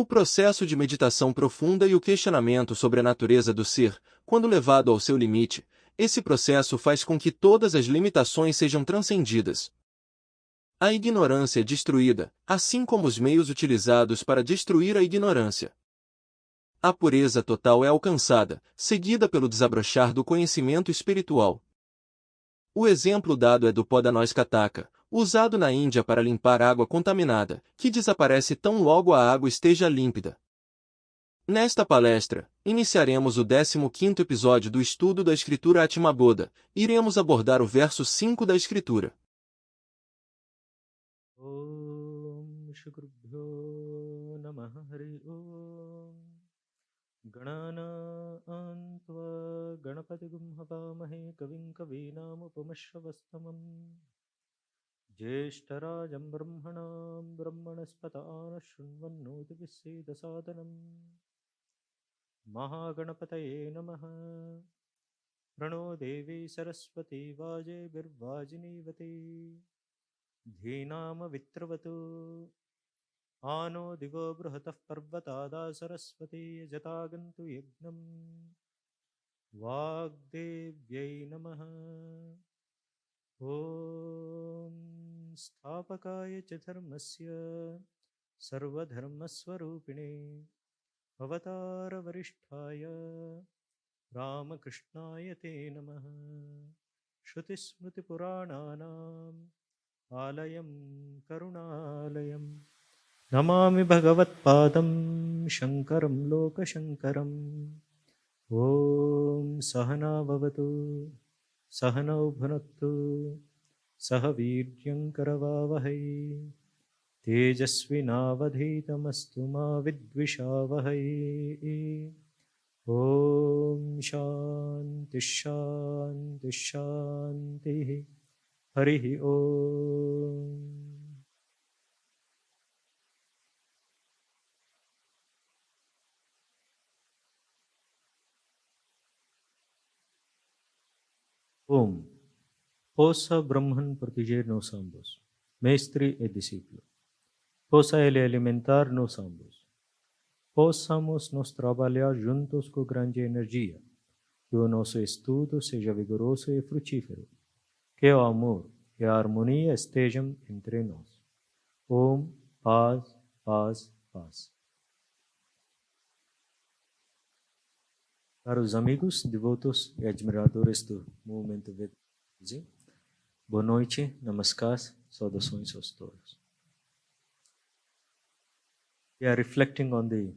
O processo de meditação profunda e o questionamento sobre a natureza do ser, quando levado ao seu limite, esse processo faz com que todas as limitações sejam transcendidas. A ignorância é destruída, assim como os meios utilizados para destruir a ignorância. A pureza total é alcançada, seguida pelo desabrochar do conhecimento espiritual. O exemplo dado é do pó da noz kataka, usado na Índia para limpar água contaminada, que desaparece tão logo a água esteja límpida. Nesta palestra, iniciaremos o 15º episódio do estudo da escritura Atmabodha. Iremos abordar o verso 5 da escritura. Om Shri Namaha Hari Om Ganana Antva Ganapatigum Havamahe Kavim Kavinam Upamashravastamam Jeshtarajam Brahmanam Brahmanaspatana Shunvannoti Viseda Sadhanam Mahaganapataye Namaha Prano Devi Saraswati Vaje Virvajinivati Dhinama Vitravatu Ano Divo Bruhatah Parvatada Saraswati Jatagantu Yagnam Vagdevyai Namaha Om Sthapakaya Dharmasya Sarvadharmaswarupine Avatara Varishtaya Ramakrishnaya Te Namaha Shruti Smriti Purananam Alayam Karunalayam Namami Bhagavat Padam Shankaram Loka Shankaram Om Sahana Vavatu Sahana Bhunaktu Sahaviryam Karavavahai Tejasvinavadhitamastu ma vidvishavahai Om Shanti Shanti Shanti Harihi Om. Om. Possa Brahman proteger nos ambos. Mestre e discípulo. Possa ele alimentar nos ambos. Possamos nos trabalhar juntos com grande energia. Que o nosso estudo seja vigoroso e frutífero. Que o amor e a harmonia estejam entre nós. Om, paz, paz, paz. Caros amigos, devotos e admiradores do movimento Vedanta, boa noite, namaskar, saudações aos todos. We are reflecting on the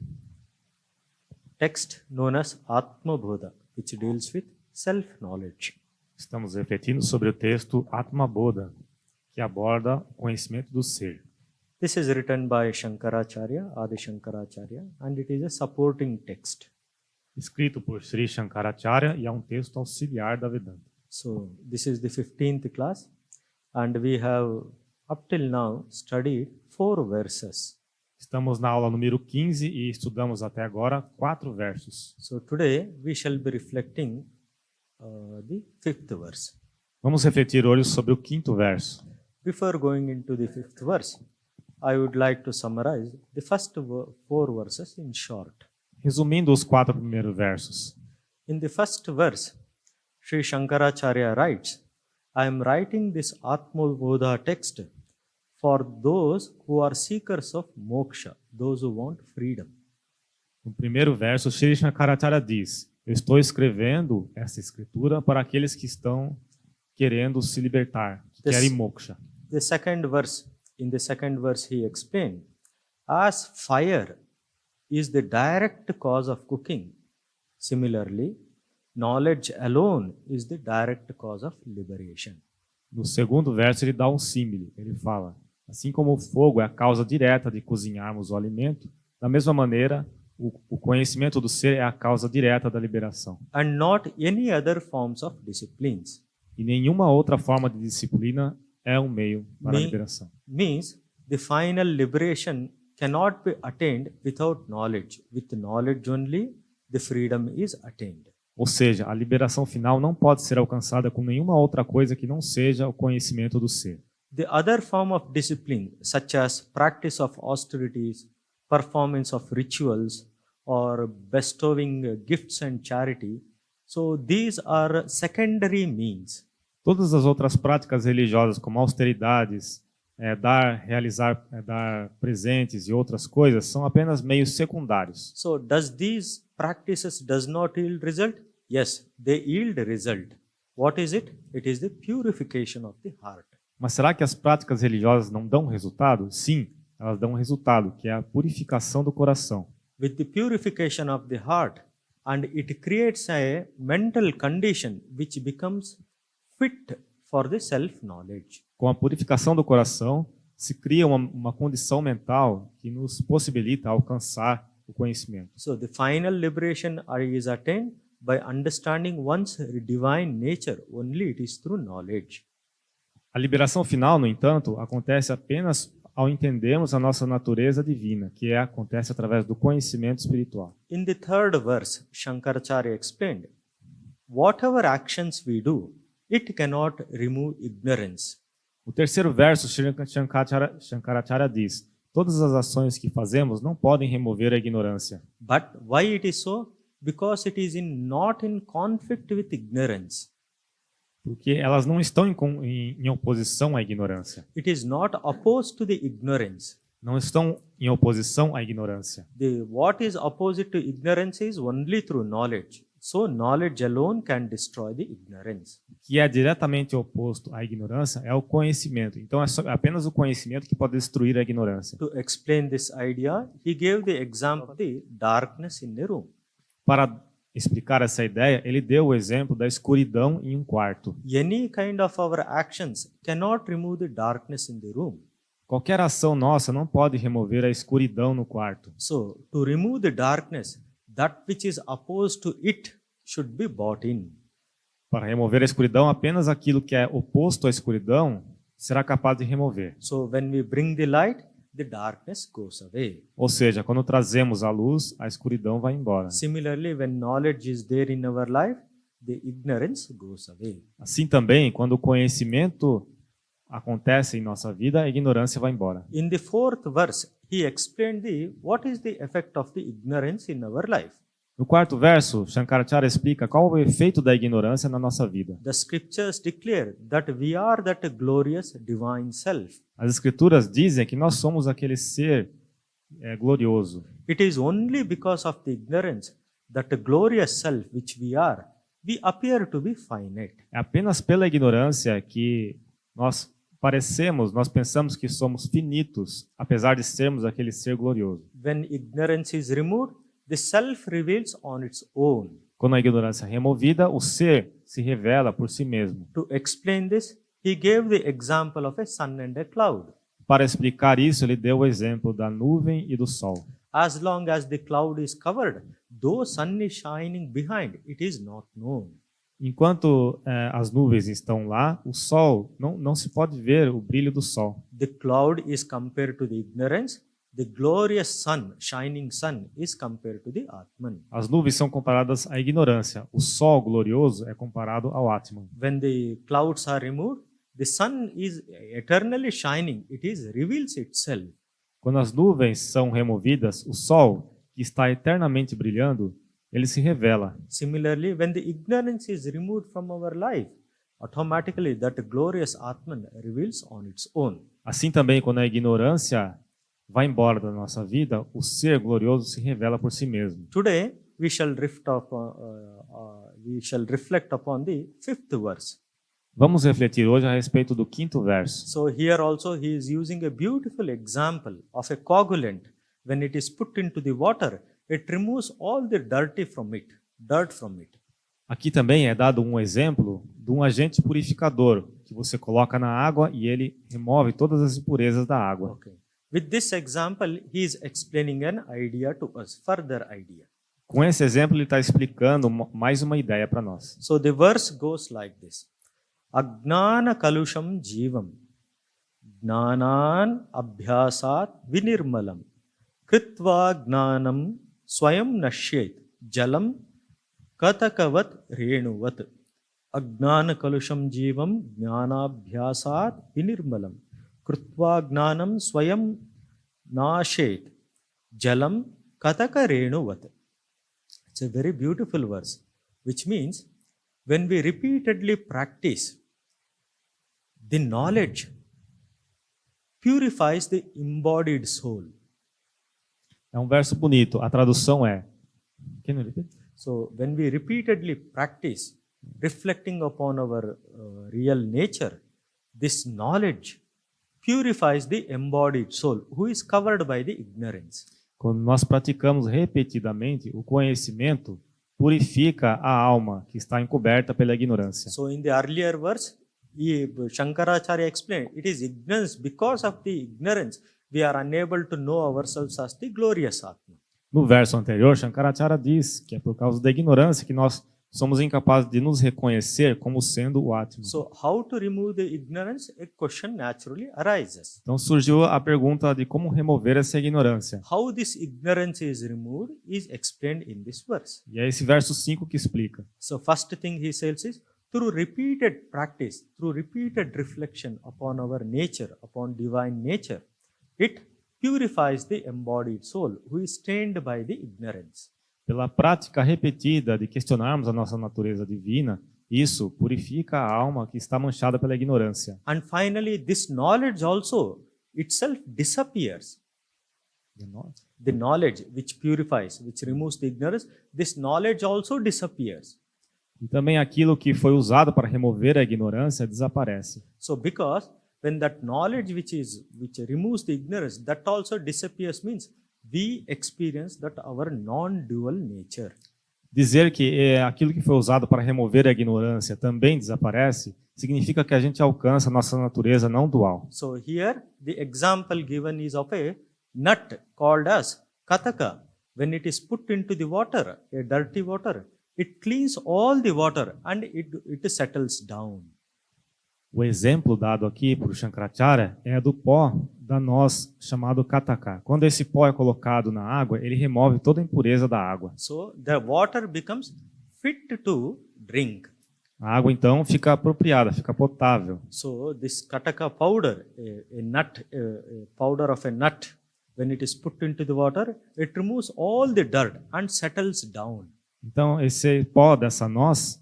text known as Atmabodha, which deals with self-knowledge. Estamos refletindo sobre o texto Atmabodha, que aborda o conhecimento do ser. This is written by Shankaracharya, Adi Shankaracharya, and it is a supporting text. Escrito por Sri Shankaracharya e é um texto auxiliar da Vedanta. So, this is the 15th class, and we have up till now studied 4 verses. Estamos na aula número 15 e estudamos até agora 4 versos. So, today we shall be reflecting the 5th verse. Vamos refletir hoje sobre o 5º verso. Before going into the 5th verse, I would like to summarize the first 4 verses in short. Resumindo os 4 primeiros versos. In the first verse, Sri Shankaracharya writes, I am writing this Atmabodha text for those who are seekers of moksha, those who want freedom. No primeiro verso, Sri Shankaracharya diz, eu estou escrevendo essa escritura para aqueles que estão querendo se libertar, que querem moksha. The second verse, in the second verse he explained, as fire is the direct cause of cooking. Similarly, knowledge alone is the direct cause of liberation. No segundo verso ele dá um símile. Ele fala, assim como o fogo é a causa direta de cozinharmos o alimento, da mesma maneira, o conhecimento do ser é a causa direta da liberação. And not any other forms of disciplines. E nenhuma outra forma de disciplina é um meio para a liberação. Means the final liberation cannot be attained without knowledge. With knowledge only, the freedom is attained. Ou seja, a liberação final não pode ser alcançada com nenhuma outra coisa que não seja o conhecimento do ser. The other form of discipline, such as practice of austerities, performance of rituals, or bestowing gifts and charity. So these are secondary means. Todas as outras práticas religiosas, como austeridades, dar presentes e outras coisas, são apenas meios secundários. So does these practices does not yield result? Yes, they yield result. What is it? It is the purification of the heart. Mas será que as práticas religiosas não dão resultado? Sim, elas dão um resultado, que é a purificação do coração. With the purification of the heart, and it creates a mental condition which becomes fit for the self-knowledge. Com a purificação do coração, se cria uma condição mental que nos possibilita alcançar o conhecimento. So the final liberation is attained by understanding one's divine nature. Only it is through knowledge. A liberação final, no entanto, acontece apenas ao entendermos a nossa natureza divina, que acontece através do conhecimento espiritual. In the third verse, Shankaracharya explained, whatever actions we do, it cannot remove ignorance. O terceiro verso, Shankaracharya diz, todas as ações que fazemos não podem remover a ignorância. But why it is so? Because it is not in conflict with ignorance. Porque elas não estão em oposição à ignorância. It is not opposed to the ignorance. Não estão em oposição à ignorância. What is opposite to ignorance is only through knowledge. So knowledge alone can destroy the ignorance. O que é diretamente oposto à ignorância é o conhecimento. Então é apenas o conhecimento que pode destruir a ignorância. To explain this idea, he gave the example of the darkness in a room. Para explicar essa ideia, ele deu o exemplo da escuridão em um quarto. Any kind of our actions cannot remove the darkness in the room. Qualquer ação nossa não pode remover a escuridão no quarto. So, to remove the darkness, that which is opposed to it should be brought in. Para remover a escuridão, apenas aquilo que é oposto à escuridão será capaz de remover. So, when we bring the light, the darkness goes away. Ou seja, quando trazemos a luz, a escuridão vai embora. Similarly, when knowledge is there in our life, the ignorance goes away. Assim também, quando o conhecimento acontece em nossa vida, a ignorância vai embora. In the fourth verse, he explained what is the effect of the ignorance in our life. No quarto verso, Shankaracharya explica qual é o efeito da ignorância na nossa vida. The scriptures declare that we are that glorious divine self. As escrituras dizem que nós somos aquele ser glorioso. It is only because of the ignorance that the glorious self which we are, we appear to be finite. É apenas pela ignorância que nós pensamos que somos finitos, apesar de sermos aquele ser glorioso. When ignorance is removed, the self reveals on its own. Quando a ignorância é removida, o ser se revela por si mesmo. To explain this, he gave the example of a sun and a cloud. Para explicar isso, ele deu o exemplo da nuvem e do sol. As long as the cloud is covered, though sun is shining behind, it is not known. Enquanto as nuvens estão lá, o sol não se pode ver o brilho do sol. The cloud is compared to the ignorance. The glorious sun, shining sun, is compared to the Atman. As nuvens são comparadas à ignorância. O sol glorioso é comparado ao Atman. When the clouds are removed, the sun is eternally shining. It reveals itself. Quando as nuvens são removidas, o sol, que está eternamente brilhando, ele se revela. Similarly, when the ignorance is removed from our life, automatically that glorious Atman reveals on its own. Assim também, quando a ignorância vai embora da nossa vida, o ser glorioso se revela por si mesmo. Today we shall reflect upon the fifth verse. Vamos refletir hoje a respeito do quinto verso. So here also he is using a beautiful example of a coagulant. When it is put into the water, it removes all the dirt from it. Aqui também é dado um exemplo de um agente purificador que você coloca na água e ele remove todas as impurezas da água. Okay. With this example, he is explaining an idea to us, further idea. Com esse exemplo, ele está explicando mais uma ideia para nós. So the verse goes like this. Ajnana kalusham jivam jnanan abhyasat vinirmalam kritva gnanam swayam nashyet jalam katakavat renuvat. Ajnana kalusham jivam jnanabhyasat vinirmalam Krutva gnanam swayam nashet jalam kataka renuvat. It's a very beautiful verse, which means when we repeatedly practice, the knowledge purifies the embodied soul. É um verso bonito. A tradução é... Can you repeat? So when we repeatedly practice reflecting upon our real nature, this knowledge purifies the embodied soul, who is covered by the ignorance. Quando nós praticamos repetidamente, o conhecimento purifica a alma que está encoberta pela ignorância. So in the earlier verse, Shankaracharya explained, it is ignorance. Because of the ignorance, we are unable to know ourselves as the glorious Atma. No verso anterior, Shankaracharya diz que é por causa da ignorância que nós somos incapazes de nos reconhecer como sendo o Atma. So how to remove the ignorance? A question naturally arises. Então surgiu a pergunta de como remover essa ignorância. How this ignorance is removed is explained in this verse. E é esse verso 5 que explica. So first thing he says is, through repeated practice, through repeated reflection upon our nature, upon divine nature, it purifies the embodied soul, who is stained by the ignorance. Pela prática repetida de questionarmos a nossa natureza divina, isso purifica a alma que está manchada pela ignorância. And finally, this knowledge also itself disappears. The knowledge which purifies, which removes the ignorance, this knowledge also disappears. E também aquilo que foi usado para remover a ignorância desaparece. So because when that knowledge which removes the ignorance, that also disappears, means we experience that our non-dual nature. Dizer que aquilo que foi usado para remover a ignorância também desaparece, significa que a gente alcança a nossa natureza não dual. So here the example given is of a nut called as kataka. When it is put into the water, a dirty water, it cleans all the water and it settles down. O exemplo dado aqui por Shankaracharya é do pó da noz chamado kataka. Quando esse pó é colocado na água, ele remove toda a impureza da água. So the water becomes fit to drink. A água então fica apropriada, fica potável. So this kataka powder, a powder of a nut, when it is put into the water, it removes all the dirt and settles down. Então esse pó dessa noz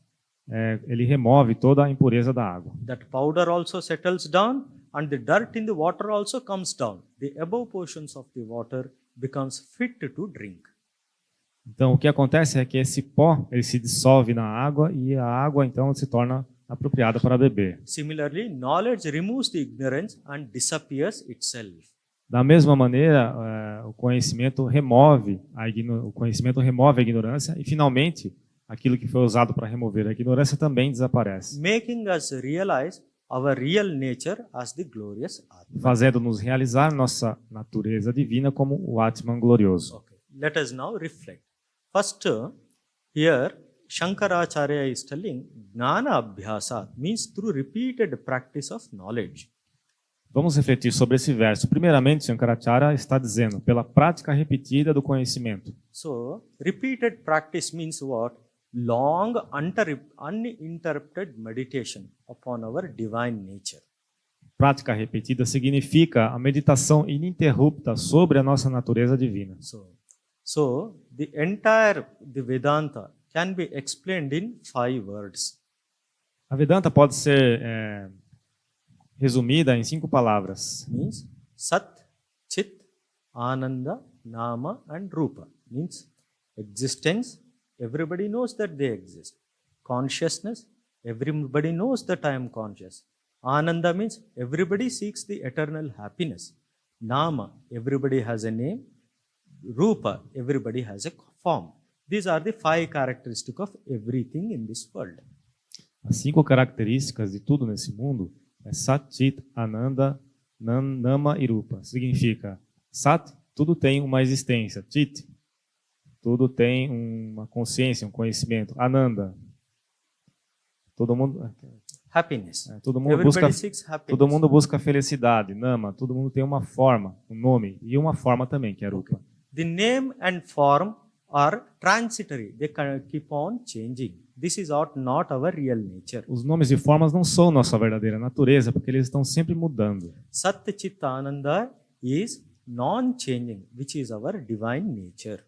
ele remove toda a impureza da água. That powder also settles down and the dirt in the water also comes down. The above portions of the water becomes fit to drink. Então o que acontece é que esse pó ele se dissolve na água e a água então se torna apropriada para beber. Similarly, knowledge removes the ignorance and disappears itself. Da mesma maneira, o conhecimento remove a ignorância e finalmente aquilo que foi usado para remover a ignorância também desaparece. Making us realize our real nature as the glorious Atma. Fazendo-nos realizar nossa natureza divina como o Atman glorioso. Okay. Let us now reflect. First, here Shankaracharya is telling Gnana Abhyasa means through repeated practice of knowledge. Vamos refletir sobre esse verso. Primeiramente, Shankaracharya está dizendo pela prática repetida do conhecimento. So, repeated practice means what? Long, uninterrupted meditation upon our divine nature. Prática repetida significa a meditação ininterrupta sobre a nossa natureza divina. So the entire Vedanta can be explained in 5 words. A Vedanta pode ser resumida em 5 palavras. Means Sat, Chit, Ananda, Nama and Rupa. Means existence. Everybody knows that they exist. Consciousness, everybody knows that I am conscious. Ananda means everybody seeks the eternal happiness. Nama, everybody has a name. Rupa, everybody has a form. These are the 5 characteristics of everything in this world. As 5 características de tudo nesse mundo é Sat, Chit, Ananda, Nama e Rupa. Significa Sat, tudo tem uma existência. Chit, tudo tem uma consciência, um conhecimento. Ananda, todo mundo... Happiness. Todo mundo busca felicidade. Nama, todo mundo tem uma forma, um nome. E uma forma também, que é Rupa. Okay. The name and form are transitory. They keep on changing. This is not our real nature. Os nomes e formas não são nossa verdadeira natureza, porque eles estão sempre mudando. Sat Chit Ananda is non-changing, which is our divine nature.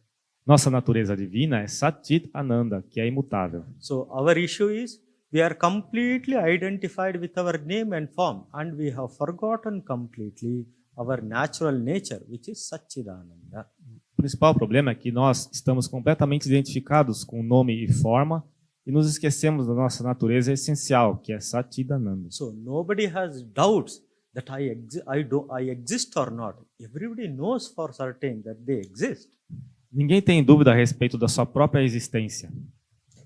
Nossa natureza divina é Satchit Ananda, que é imutável. So our issue is we are completely identified with our name and form, and we have forgotten completely our natural nature, which is Satchidananda. O principal problema é que nós estamos completamente identificados com nome e forma e nos esquecemos da nossa natureza essencial, que é Satchidananda. So nobody has doubts that I exist or not. Everybody knows for certain that they exist. Ninguém tem dúvida a respeito da sua própria existência.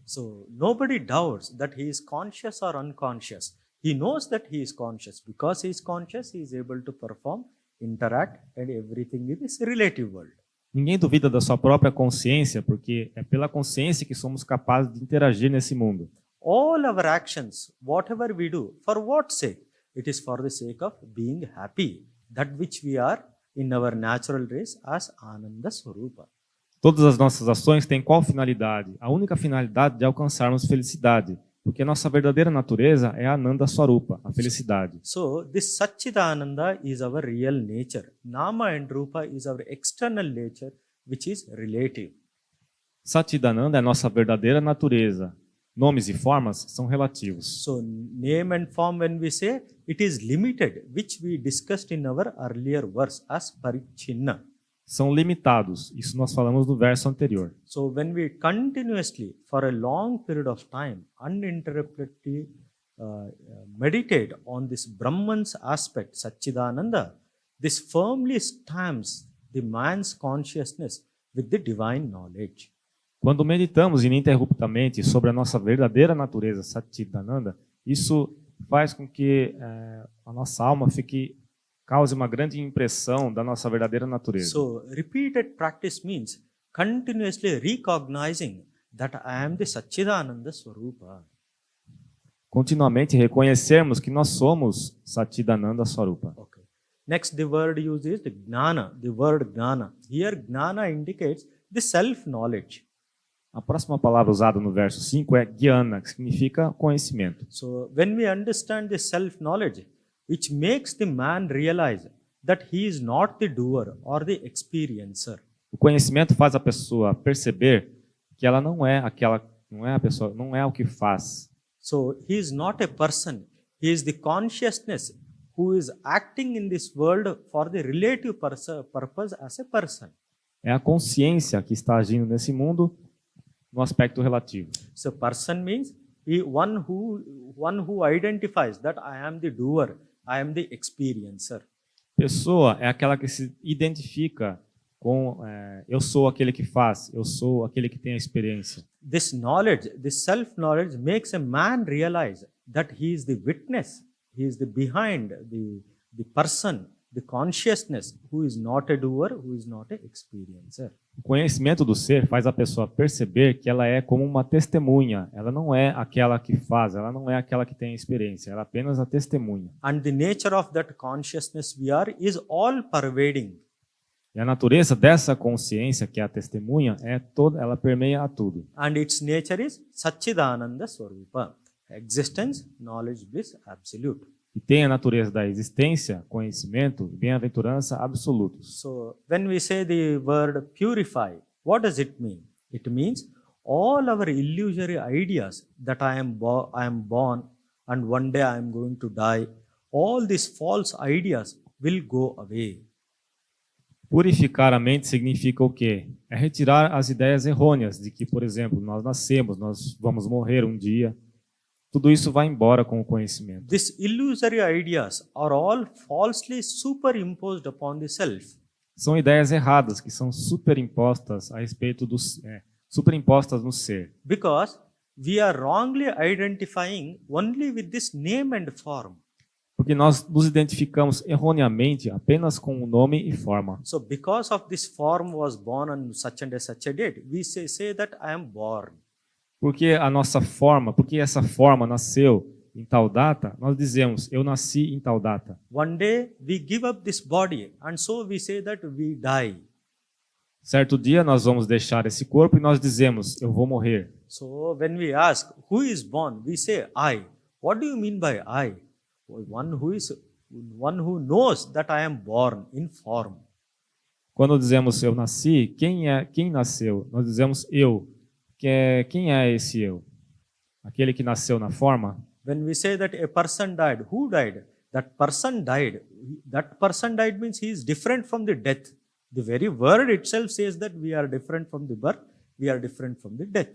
So nobody doubts that he is conscious or unconscious. He knows that he is conscious. Because he is conscious, he is able to perform, interact, and everything in this relative world. Ninguém duvida da sua própria consciência, porque é pela consciência que somos capazes de interagir nesse mundo. All our actions, whatever we do, for what sake? It is for the sake of being happy. That which we are in our natural race as Ananda Swarupa. Todas as nossas ações têm qual finalidade? A única finalidade de alcançarmos felicidade, porque a nossa verdadeira natureza é Ananda Swarupa, a felicidade. So this Satchidananda is our real nature. Nama and Rupa is our external nature, which is relative. Satchidananda é a nossa verdadeira natureza. Nomes e formas são relativos. So name and form, when we say, it is limited, which we discussed in our earlier verse as parichinna. São limitados. Isso nós falamos no verso anterior. So when we continuously, for a long period of time, uninterruptedly meditate on this Brahman's aspect, Satchidananda, this firmly stamps the man's consciousness with the divine knowledge. Quando meditamos ininterruptamente sobre a nossa verdadeira natureza, Satchidananda, isso faz com que a nossa alma cause uma grande impressão da nossa verdadeira natureza. So repeated practice means continuously recognizing that I am the Satchidananda Swarupa. Continuamente reconhecermos que nós somos Satchidananda Swarupa. Okay. Next, the word used is the Gnana, the word Gnana. Here, Gnana indicates the self-knowledge. A próxima palavra usada no verso 5 é Jnana, que significa conhecimento. So when we understand the self-knowledge, which makes the man realize that he is not the doer or the experiencer. O conhecimento faz a pessoa perceber que ela não é o que faz. So he is not a person, he is the consciousness who is acting in this world for the relative purpose as a person. É a consciência que está agindo nesse mundo no aspecto relativo. So person means one who identifies that I am the doer, I am the experiencer. Pessoa é aquela que se identifica com eu sou aquele que faz, eu sou aquele que tem a experiência. This knowledge, this self-knowledge makes a man realize that he is the witness, he is the behind, the person, the consciousness who is not a doer, who is not a experiencer. O conhecimento do ser faz a pessoa perceber que ela é como uma testemunha. Ela não é aquela que faz, ela não é aquela que tem a experiência, ela é apenas a testemunha. And the nature of that consciousness we are is all pervading. E a natureza dessa consciência, que é a testemunha, ela permeia a tudo. And its nature is Satchidananda Swarupa. Existence, knowledge, bliss, absolute. E tem a natureza da existência, conhecimento e bem-aventurança absolutos. So, when we say the word purify, what does it mean? It means all our illusory ideas that I am born and one day I am going to die, all these false ideas will go away. Purificar a mente significa o quê? É retirar as ideias errôneas de que, por exemplo, nós nascemos, nós vamos morrer um dia. Tudo isso vai embora com o conhecimento. These illusory ideas are all falsely superimposed upon the self. São ideias erradas que são superimpostas a respeito superimpostas no ser. Because we are wrongly identifying only with this name and form. Porque nós nos identificamos erroneamente apenas com o nome e forma. So because of this form was born on such and such a date, we say that I am born. Porque essa forma nasceu em tal data, nós dizemos, eu nasci em tal data. One day we give up this body and so we say that we die. Certo dia nós vamos deixar esse corpo e nós dizemos, eu vou morrer. So when we ask, who is born? We say, I. What do you mean by I? One who knows that I am born in form. Quando dizemos eu nasci, quem nasceu? Nós dizemos eu. Quem é esse eu? Aquele que nasceu na forma? When we say that a person died, who died? That person died. That person died means he is different from the death. The very word itself says that we are different from the birth, we are different from the death.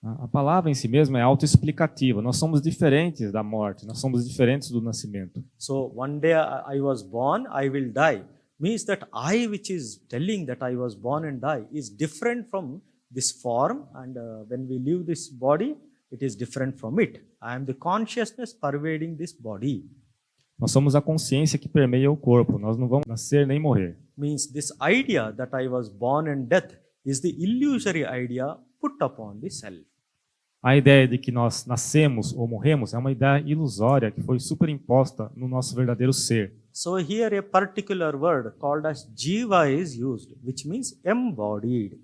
A palavra em si mesma é autoexplicativa. Nós somos diferentes da morte, nós somos diferentes do nascimento. So one day I was born, I will die. Means that I, which is telling that I was born and die, is different from this form, and when we leave this body, it is different from it. I am the consciousness pervading this body. Nós somos a consciência que permeia o corpo. Nós não vamos nascer nem morrer. Means this idea that I was born and death is the illusory idea put upon the self. A ideia de que nós nascemos ou morremos é uma ideia ilusória que foi superimposta no nosso verdadeiro ser. So here a particular word called as jiva is used, which means embodied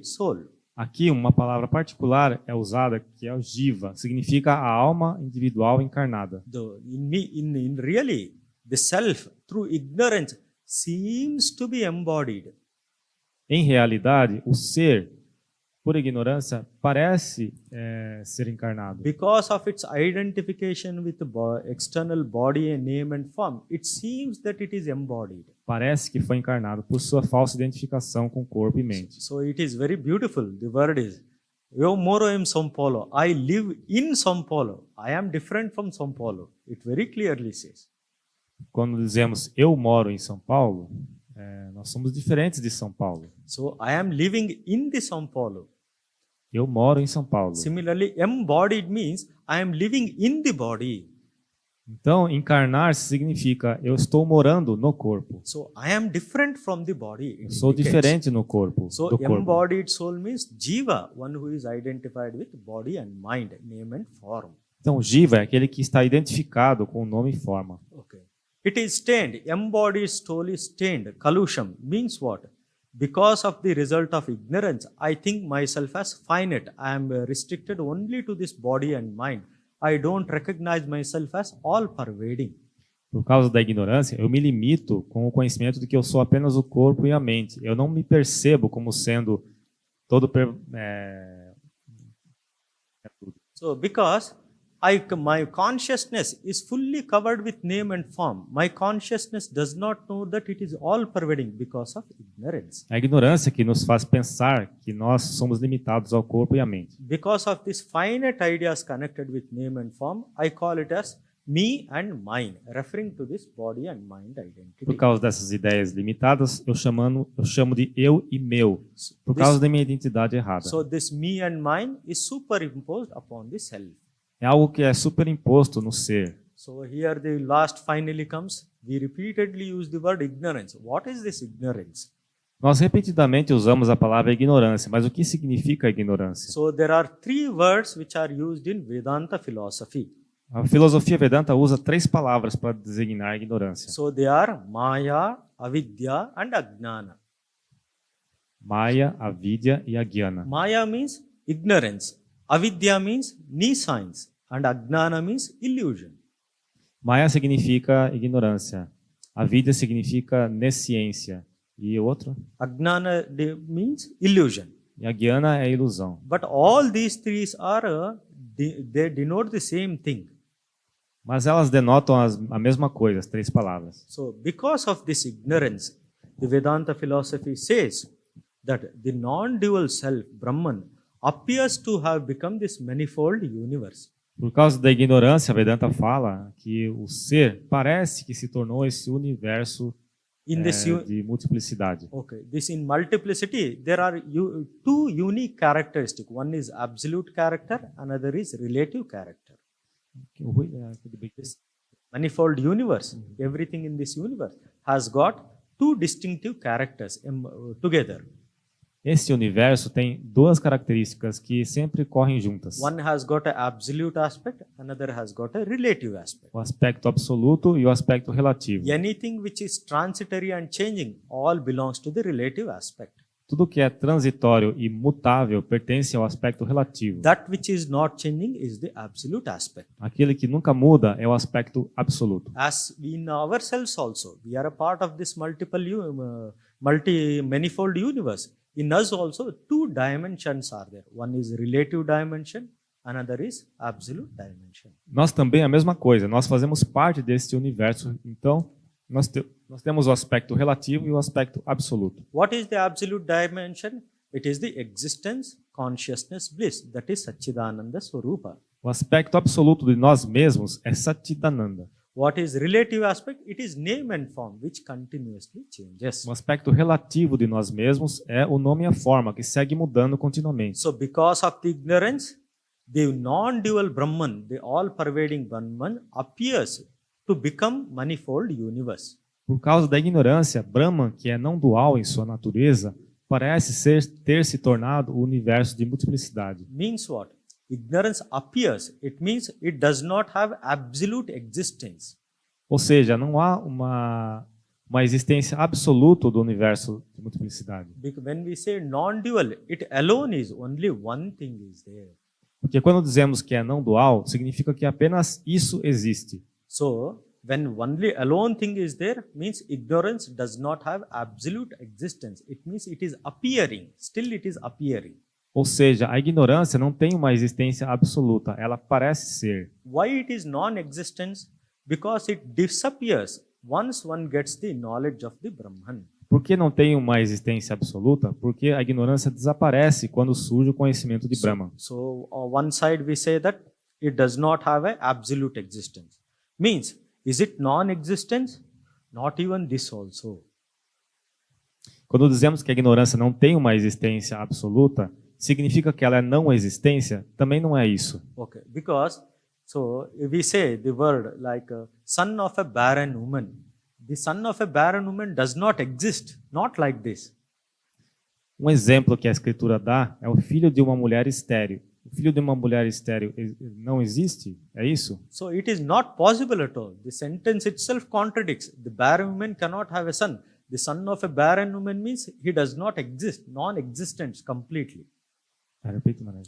soul. Aqui uma palavra particular é usada que é o jiva, significa a alma individual encarnada. In really, the self through ignorance seems to be embodied. Em realidade, o ser por ignorância parece ser encarnado. Because of its identification with the external body and name and form, it seems that it is embodied. Parece que foi encarnado por sua falsa identificação com corpo e mente. So it is very beautiful. The word is, eu moro em São Paulo. I live in São Paulo. I am different from São Paulo. It very clearly says. Quando dizemos eu moro em São Paulo, nós somos diferentes de São Paulo. So I am living in the São Paulo. Eu moro em São Paulo. Similarly, embodied means I am living in the body. Então, encarnar significa eu estou morando no corpo. So I am different from the body. Eu sou diferente no corpo. So do corpo. embodied soul means jiva, one who is identified with body and mind, name and form. Então, jiva é aquele que está identificado com o nome e forma. Okay. It is stained. Embodied soul is stained. Kalusham means what? Because of the result of ignorance, I think myself as finite. I am restricted only to this body and mind. I don't recognize myself as all-pervading. Por causa da ignorância, eu me limito com o conhecimento de que eu sou apenas o corpo e a mente. Eu não me percebo como sendo todo So, because my consciousness is fully covered with name and form, my consciousness does not know that it is all-pervading because of ignorance. A ignorância que nos faz pensar que nós somos limitados ao corpo e à mente. Because of these finite ideas connected with name and form, I call it as me and mine, referring to this body and mind identity. Por causa dessas ideias limitadas, eu chamo de eu e meu, por causa da minha identidade errada. So this me and mine is superimposed upon the self. É algo que é superimposto no ser. So here the last finally comes. We repeatedly use the word ignorance. What is this ignorance? Nós repetidamente usamos a palavra ignorância, mas o que significa ignorância? So there are three words which are used in Vedanta philosophy. A filosofia Vedanta usa 3 palavras para designar a ignorância. So they are Maya, Avidya and Ajnana. Maya, avidya e agyana. Maya means ignorance. Avidya means nescience. And Ajnana means illusion. Maya significa ignorância. Avidya significa nesciência. E o outro? Ajnana means illusion. E agyana é ilusão. But all these three are, they denote the same thing. Mas elas denotam a mesma coisa, as 3 palavras. So, because of this ignorance, the Vedanta philosophy says that the non-dual self, Brahman, appears to have become this manifold universe. Por causa da ignorância, a Vedanta fala que o ser parece que se tornou esse universo de multiplicidade. Okay, this in multiplicity, there are 2 unique characteristics. One is absolute character, another is relative character. This manifold universe, everything in this universe has got 2 distinctive characters together. Esse universo tem 2 características que sempre correm juntas. One has got an absolute aspect, another has got a relative aspect. O aspecto absoluto e o aspecto relativo. Anything which is transitory and changing all belongs to the relative aspect. Tudo que é transitório e mutável pertence ao aspecto relativo. That which is not changing is the absolute aspect. Aquele que nunca muda é o aspecto absoluto. As we in ourselves also, we are a part of this manifold universe. In us also, two dimensions are there. One is relative dimension, another is absolute dimension. Nós também é a mesma coisa, nós fazemos parte deste universo, então nós temos o aspecto relativo e o aspecto absoluto. What is the absolute dimension? It is the existence, consciousness, bliss. That is Satchidananda Swarupa. O aspecto absoluto de nós mesmos é Satchidananda. What is relative aspect? It is name and form, which continuously changes. O aspecto relativo de nós mesmos é o nome e a forma, que segue mudando continuamente. So because of the ignorance, the non-dual Brahman, the all-pervading Brahman, appears to become manifold universe. Por causa da ignorância, Brahman, que é não dual em sua natureza, parece ter se tornado o universo de multiplicidade. Means what? Ignorance appears. It means it does not have absolute existence. Ou seja, não há uma existência absoluta do universo de multiplicidade. Because when we say non-dual, it alone is only one thing is there. Porque quando dizemos que é não dual, significa que apenas isso existe. So, when only alone thing is there, means ignorance does not have absolute existence. It means it is appearing. Still it is appearing. Ou seja, a ignorância não tem uma existência absoluta, ela parece ser. Why it is non-existence? Because it disappears once one gets the knowledge of the Brahman. Por que não tem uma existência absoluta? Porque a ignorância desaparece quando surge o conhecimento de Brahman. So on one side we say that it does not have an absolute existence. Means, is it non-existence? Not even this also. Quando dizemos que a ignorância não tem uma existência absoluta, significa que ela é não existência? Também não é isso. Okay, because so if we say the word like son of a barren woman, the son of a barren woman does not exist, not like this. Um exemplo que a escritura dá é o filho de uma mulher estéril. O filho de uma mulher estéril não existe? É isso? So it is not possible at all. The sentence itself contradicts. The barren woman cannot have a son. The son of a barren woman means he does not exist, non-existent completely. Repita, Maharaj.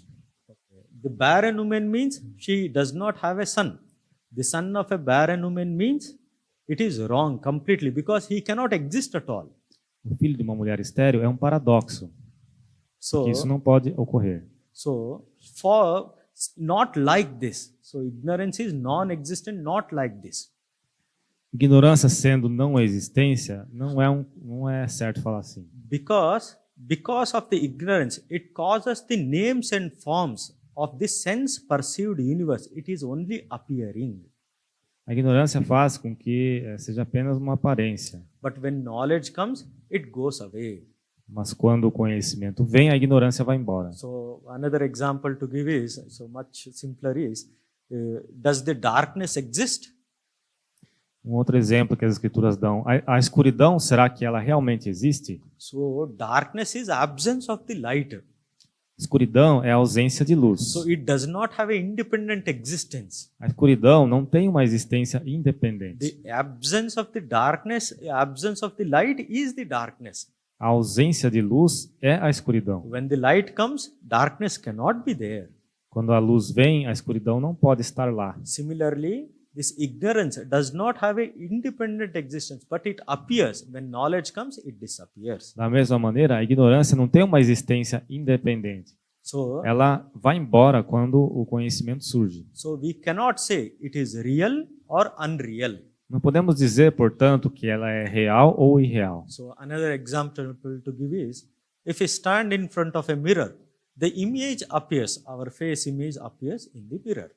The barren woman means she does not have a son. The son of a barren woman means it is wrong completely because he cannot exist at all. O filho de uma mulher estéril é um paradoxo. So, isso não pode ocorrer. So, for not like this. So, ignorance is non-existent, not like this. Ignorância sendo não existência, não é certo falar assim. Because of the ignorance, it causes the names and forms of the sense-perceived universe. It is only appearing. A ignorância faz com que seja apenas uma aparência. But when knowledge comes, it goes away. Mas quando o conhecimento vem, a ignorância vai embora. So another example to give is, so much simpler is, does the darkness exist? Um outro exemplo que as escrituras dão, a escuridão, será que ela realmente existe? So darkness is absence of the light. Escuridão é a ausência de luz. So it does not have an independent existence. A escuridão não tem uma existência independente. The absence of the darkness, absence of the light is the darkness. A ausência de luz é a escuridão. When the light comes, darkness cannot be there. Quando a luz vem, a escuridão não pode estar lá. Similarly, this ignorance does not have an independent existence, but it appears. When knowledge comes, it disappears. Da mesma maneira, a ignorância não tem uma existência independente. So, ela vai embora quando o conhecimento surge. So we cannot say it is real or unreal. Não podemos dizer, portanto, que ela é real ou irreal. So another example to give is, if we stand in front of a mirror, the image appears, our face image appears in the mirror.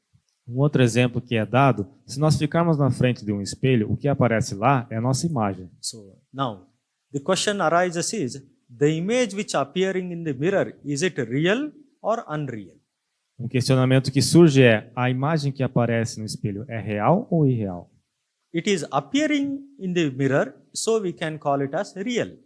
Um outro exemplo que é dado, se nós ficarmos na frente de um espelho, o que aparece lá é a nossa imagem. So now, the question arises is, the image which appearing in the mirror, is it real or unreal? Um questionamento que surge é, a imagem que aparece no espelho é real ou irreal? It is appearing in the mirror, so we can call it as real.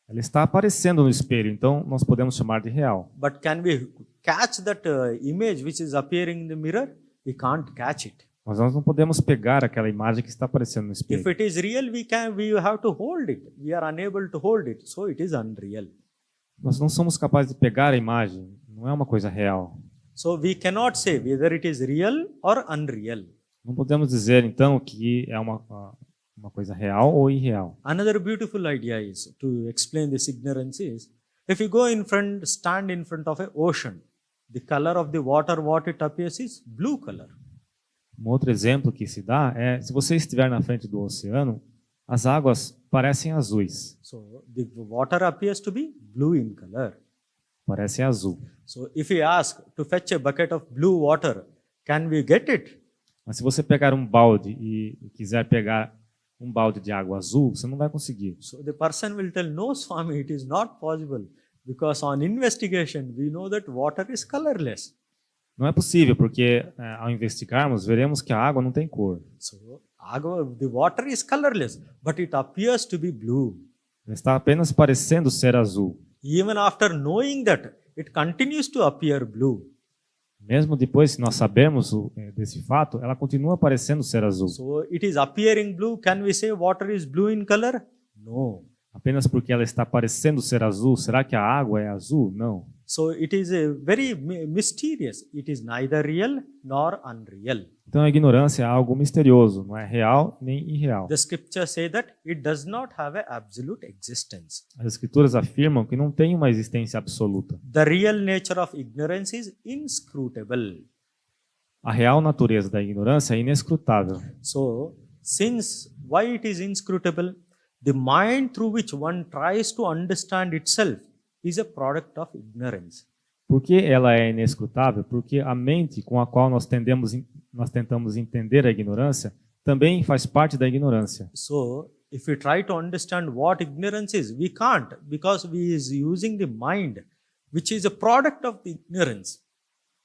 Ela está aparecendo no espelho, então nós podemos chamar de real. But can we catch that image which is appearing in the mirror? We can't catch it. Mas nós não podemos pegar aquela imagem que está aparecendo no espelho. If it is real, we have to hold it. We are unable to hold it, so it is unreal. Nós não somos capazes de pegar a imagem, não é uma coisa real. So we cannot say whether it is real or unreal. Não podemos dizer, então, que é uma coisa real ou irreal. Another beautiful idea is, to explain this ignorance is, if you stand in front of an ocean, the color of the water, what it appears is blue color. Outro exemplo que se dá é, se você estiver na frente do oceano, as águas parecem azuis. So the water appears to be blue in color. Parecem azul. So if we ask to fetch a bucket of blue water, can we get it? Mas se você pegar um balde e quiser pegar um balde de água azul, você não vai conseguir. So the person will tell, no, Swami, it is not possible. Because on investigation, we know that water is colorless. Não é possível, porque ao investigarmos, veremos que a água não tem cor. So the water is colorless, but it appears to be blue. Está apenas parecendo ser azul. Even after knowing that, it continues to appear blue. Mesmo depois, se nós sabemos desse fato, ela continua parecendo ser azul. So it is appearing blue. Can we say water is blue in color? No. Apenas porque ela está parecendo ser azul, será que a água é azul? Não. So it is very mysterious. It is neither real nor unreal. Então a ignorância é algo misterioso, não é real nem irreal. The scriptures say that it does not have an absolute existence. As escrituras afirmam que não tem uma existência absoluta. The real nature of ignorance is inscrutable. A real natureza da ignorância é inescrutável. So, why it is inscrutable? The mind through which one tries to understand itself is a product of ignorance. Por que ela é inescrutável? Porque a mente com a qual nós tentamos entender a ignorância também faz parte da ignorância. So, if we try to understand what ignorance is, we can't, because we is using the mind, which is a product of the ignorance.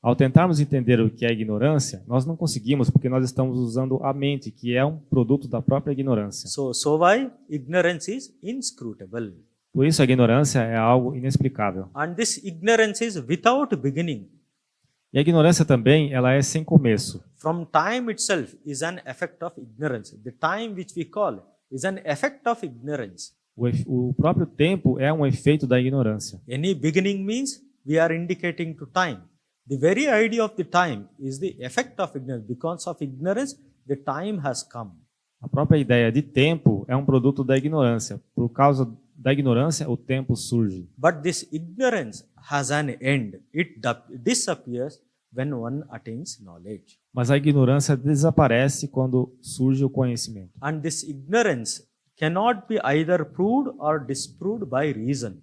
Ao tentarmos entender o que é ignorância, nós não conseguimos porque nós estamos usando a mente, que é um produto da própria ignorância. So why ignorance is inscrutable? Por isso a ignorância é algo inexplicável. And this ignorance is without beginning. E a ignorância também, ela é sem começo. From time itself is an effect of ignorance. The time which we call is an effect of ignorance. O próprio tempo é um efeito da ignorância. Any beginning means we are indicating to time. The very idea of the time is the effect of ignorance. Because of ignorance, the time has come. A própria ideia de tempo é um produto da ignorância. Por causa da ignorância, o tempo surge. But this ignorance has an end. It disappears when one attains knowledge. Mas a ignorância desaparece quando surge o conhecimento. And this ignorance cannot be either proved or disproved by reason.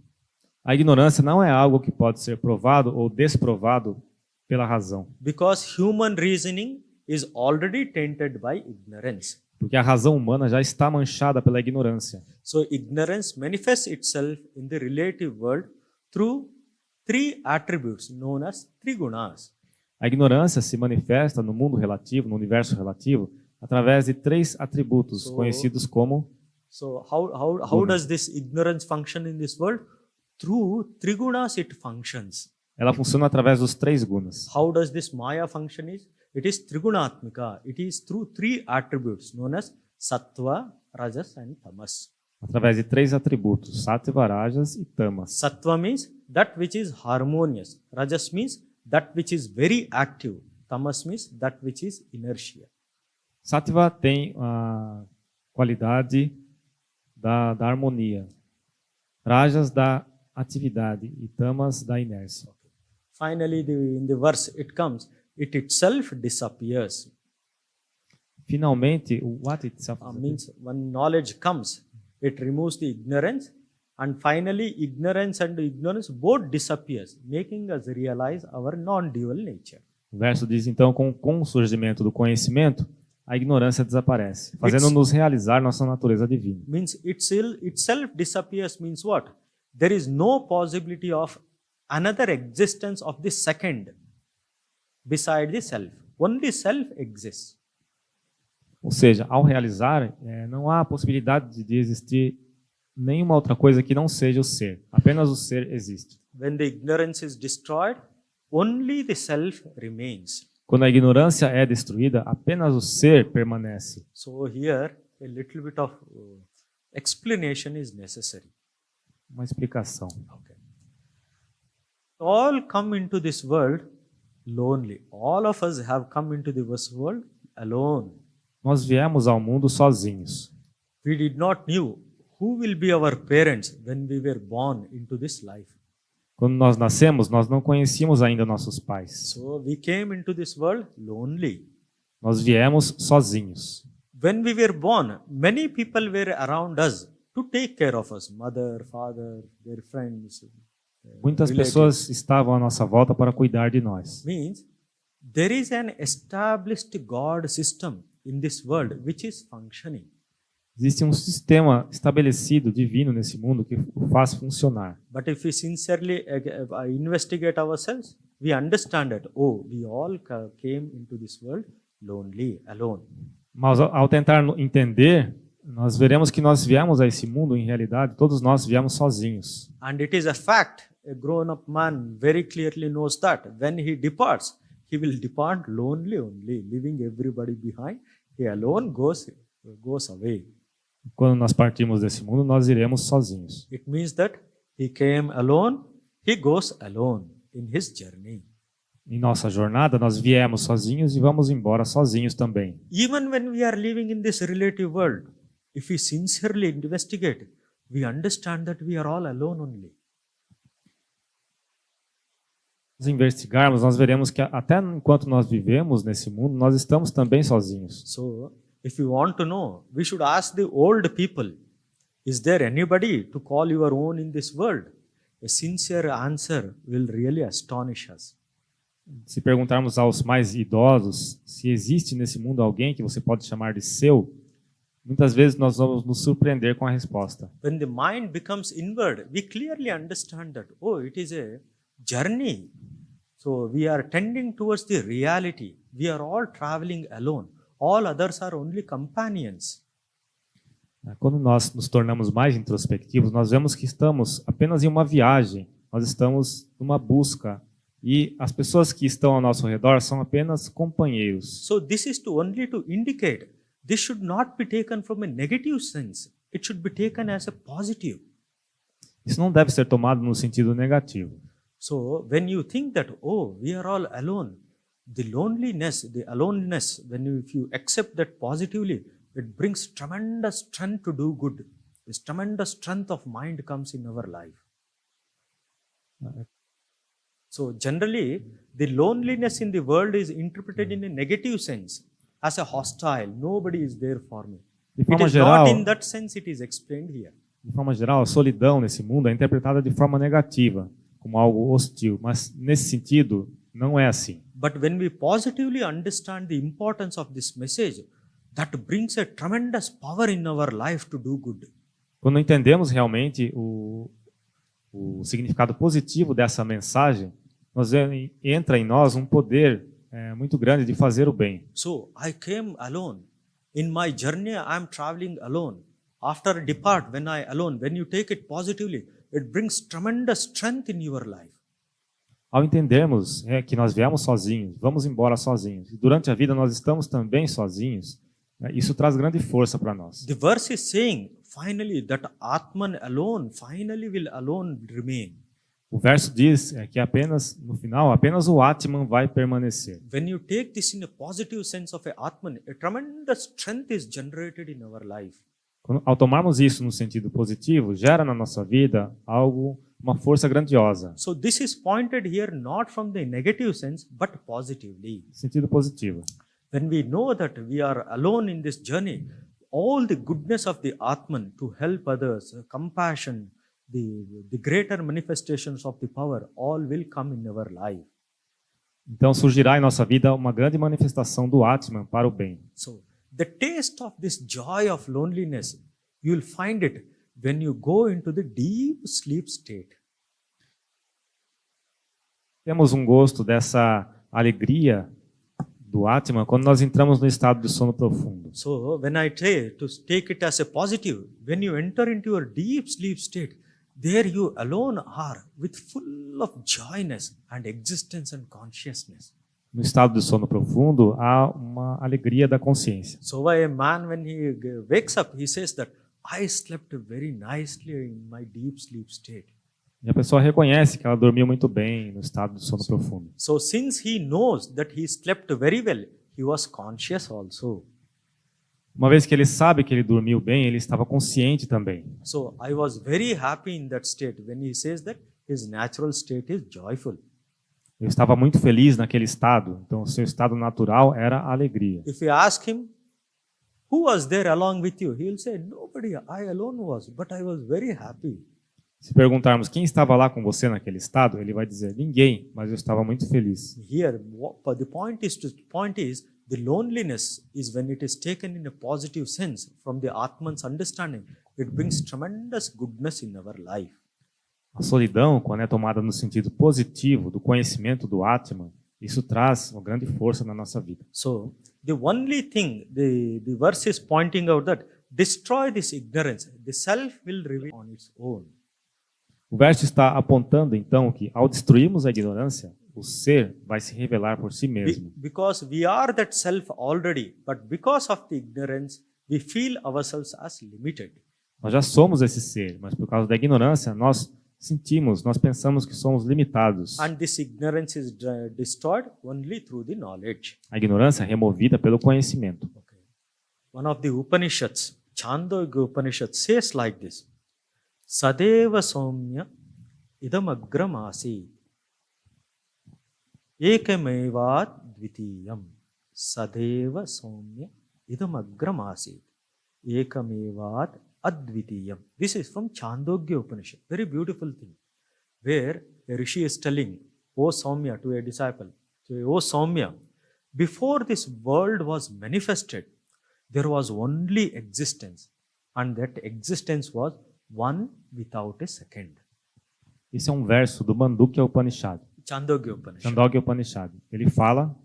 A ignorância não é algo que pode ser provado ou desprovado pela razão. Because human reasoning is already tainted by ignorance. Porque a razão humana já está manchada pela ignorância. So ignorance manifests itself in the relative world through three attributes known as trigunas. A ignorância se manifesta no mundo relativo, no universo relativo, através de três atributos conhecidos como. So how does this ignorance function in this world? Through trigunas it functions. Ela funciona através dos três gunas. How does this Maya function is? It is trigunatmika. It is through three attributes known as sattva, rajas and tamas. Através de três atributos, sattva, rajas e tamas. Sattva means that which is harmonious. Rajas means that which is very active. Tamas means that which is inertia. Sattva tem a qualidade da harmonia. Rajas da atividade e tamas da inércia. Finally, in the verse it comes, it itself disappears. Finalmente, what itself means when knowledge comes, it removes the ignorance, and finally ignorance and ignorance both disappears, making us realize our non-dual nature. O verso diz então, com o surgimento do conhecimento, a ignorância desaparece, fazendo-nos realizar nossa natureza divina. Means itself disappears means what? There is no possibility of another existence of the second beside the self. Only self exists. Ou seja, ao realizar, não há possibilidade de existir nenhuma outra coisa que não seja o ser. Apenas o ser existe. When the ignorance is destroyed, only the self remains. Quando a ignorância é destruída, apenas o ser permanece. So here, a little bit of explanation is necessary. Uma explicação. Okay. All come into this world lonely. All of us have come into this world alone. Nós viemos ao mundo sozinhos. We did not knew who will be our parents when we were born into this life. Quando nós nascemos, nós não conhecíamos ainda nossos pais. So we came into this world lonely. Nós viemos sozinhos. When we were born, many people were around us to take care of us. Mother, father, their friends. Muitas pessoas estavam à nossa volta para cuidar de nós. Means there is an established God system in this world which is functioning. Existe um sistema estabelecido, divino nesse mundo que o faz funcionar. But if we sincerely investigate ourselves, we understand that, oh, we all came into this world lonely, alone. Mas ao tentar entender, nós veremos que nós viemos a esse mundo, em realidade, todos nós viemos sozinhos. And it is a fact, a grown-up man very clearly knows that when he departs, he will depart lonely only, leaving everybody behind. He alone goes away. Quando nós partimos desse mundo, nós iremos sozinhos. It means that he came alone, he goes alone in his journey. Em nossa jornada, nós viemos sozinhos e vamos embora sozinhos também. Even when we are living in this relative world, if we sincerely investigate, we understand that we are all alone only. Se investigarmos, nós veremos que até enquanto nós vivemos nesse mundo, nós estamos também sozinhos. So, if you want to know, we should ask the old people, is there anybody to call your own in this world? A sincere answer will really astonish us. Se perguntarmos aos mais idosos se existe nesse mundo alguém que você pode chamar de seu, muitas vezes nós vamos nos surpreender com a resposta. When the mind becomes inward, we clearly understand that, oh, it is a journey. So we are tending towards the reality. We are all traveling alone. All others are only companions. Quando nós nos tornamos mais introspectivos, nós vemos que estamos apenas em uma viagem. Nós estamos numa busca. E as pessoas que estão ao nosso redor são apenas companheiros. So this is only to indicate this should not be taken from a negative sense. It should be taken as a positive. Isso não deve ser tomado no sentido negativo. So when you think that, oh, we are all alone, the loneliness, the aloneness, if you accept that positively, it brings tremendous strength to do good. This tremendous strength of mind comes in our life. So generally, the loneliness in the world is interpreted in a negative sense, as a hostile. Nobody is there for me. It is not in that sense it is explained here. De forma geral, a solidão nesse mundo é interpretada de forma negativa, como algo hostil. Mas nesse sentido, não é assim. But when we positively understand the importance of this message, that brings a tremendous power in our life to do good. Quando entendemos realmente o significado positivo dessa mensagem, entra em nós um poder muito grande de fazer o bem. So I came alone. In my journey, I am traveling alone. After I depart, when you take it positively, it brings tremendous strength in your life. Ao entendermos que nós viemos sozinhos, vamos embora sozinhos, e durante a vida nós estamos também sozinhos, isso traz grande força para nós. The verse is saying, finally, that Atman alone, finally will alone remain. O verso diz que apenas, no final, apenas o Atman vai permanecer. When you take this in a positive sense of a Atman, a tremendous strength is generated in our life. Ao tomarmos isso no sentido positivo, gera na nossa vida uma força grandiosa. So this is pointed here not from the negative sense, but positively. Sentido positivo. When we know that we are alone in this journey, all the goodness of the Atman to help others, compassion, the greater manifestations of the power, all will come in our life. Então surgirá em nossa vida uma grande manifestação do Atman para o bem. So the taste of this joy of loneliness, you will find it when you go into the deep sleep state. Temos um gosto dessa alegria do Atman quando nós entramos no estado de sono profundo. So when I try to take it as a positive, when you enter into your deep sleep state, there you alone are with full of joyness and existence and consciousness. No estado de sono profundo há uma alegria da consciência. So a man, when he wakes up, he says that I slept very nicely in my deep sleep state. E a pessoa reconhece que ela dormiu muito bem no estado do sono profundo. So since he knows that he slept very well, he was conscious also. Uma vez que ele sabe que ele dormiu bem, ele estava consciente também. So I was very happy in that state when he says that his natural state is joyful. Eu estava muito feliz naquele estado. Então, o seu estado natural era a alegria. If you ask him, who was there along with you? He will say, nobody, I alone was, but I was very happy. Se perguntarmos quem estava lá com você naquele estado, ele vai dizer ninguém, mas eu estava muito feliz. Here, the point is, the loneliness is when it is taken in a positive sense from the Atman's understanding. It brings tremendous goodness in our life. A solidão, quando é tomada no sentido positivo do conhecimento do Atman, isso traz uma grande força na nossa vida. So, the only thing, the verse is pointing out that destroy this ignorance. The self will reveal on its own. O verso está apontando, então, que ao destruirmos a ignorância, o ser vai se revelar por si mesmo. Because we are that self already, but because of the ignorance, we feel ourselves as limited. Nós já somos esse ser, mas por causa da ignorância, nós pensamos que somos limitados. And this ignorance is destroyed only through the knowledge. A ignorância é removida pelo conhecimento. Okay. One of the Upanishads, Chandogya Upanishad, says like this: Sadeva somya idam agram asi ekamevat dvitiyam. Sadeva somya idam agram asi ekamevat advitiyam. This is from Chandogya Upanishad. Very beautiful thing. Where a rishi is telling, O Saumya, to a disciple, O Saumya, before this world was manifested, there was only existence. And that existence was one without a second. Esse é um verso do Mandukya Upanishad. Chandogya Upanishad. Chandogya Upanishad. Ele fala...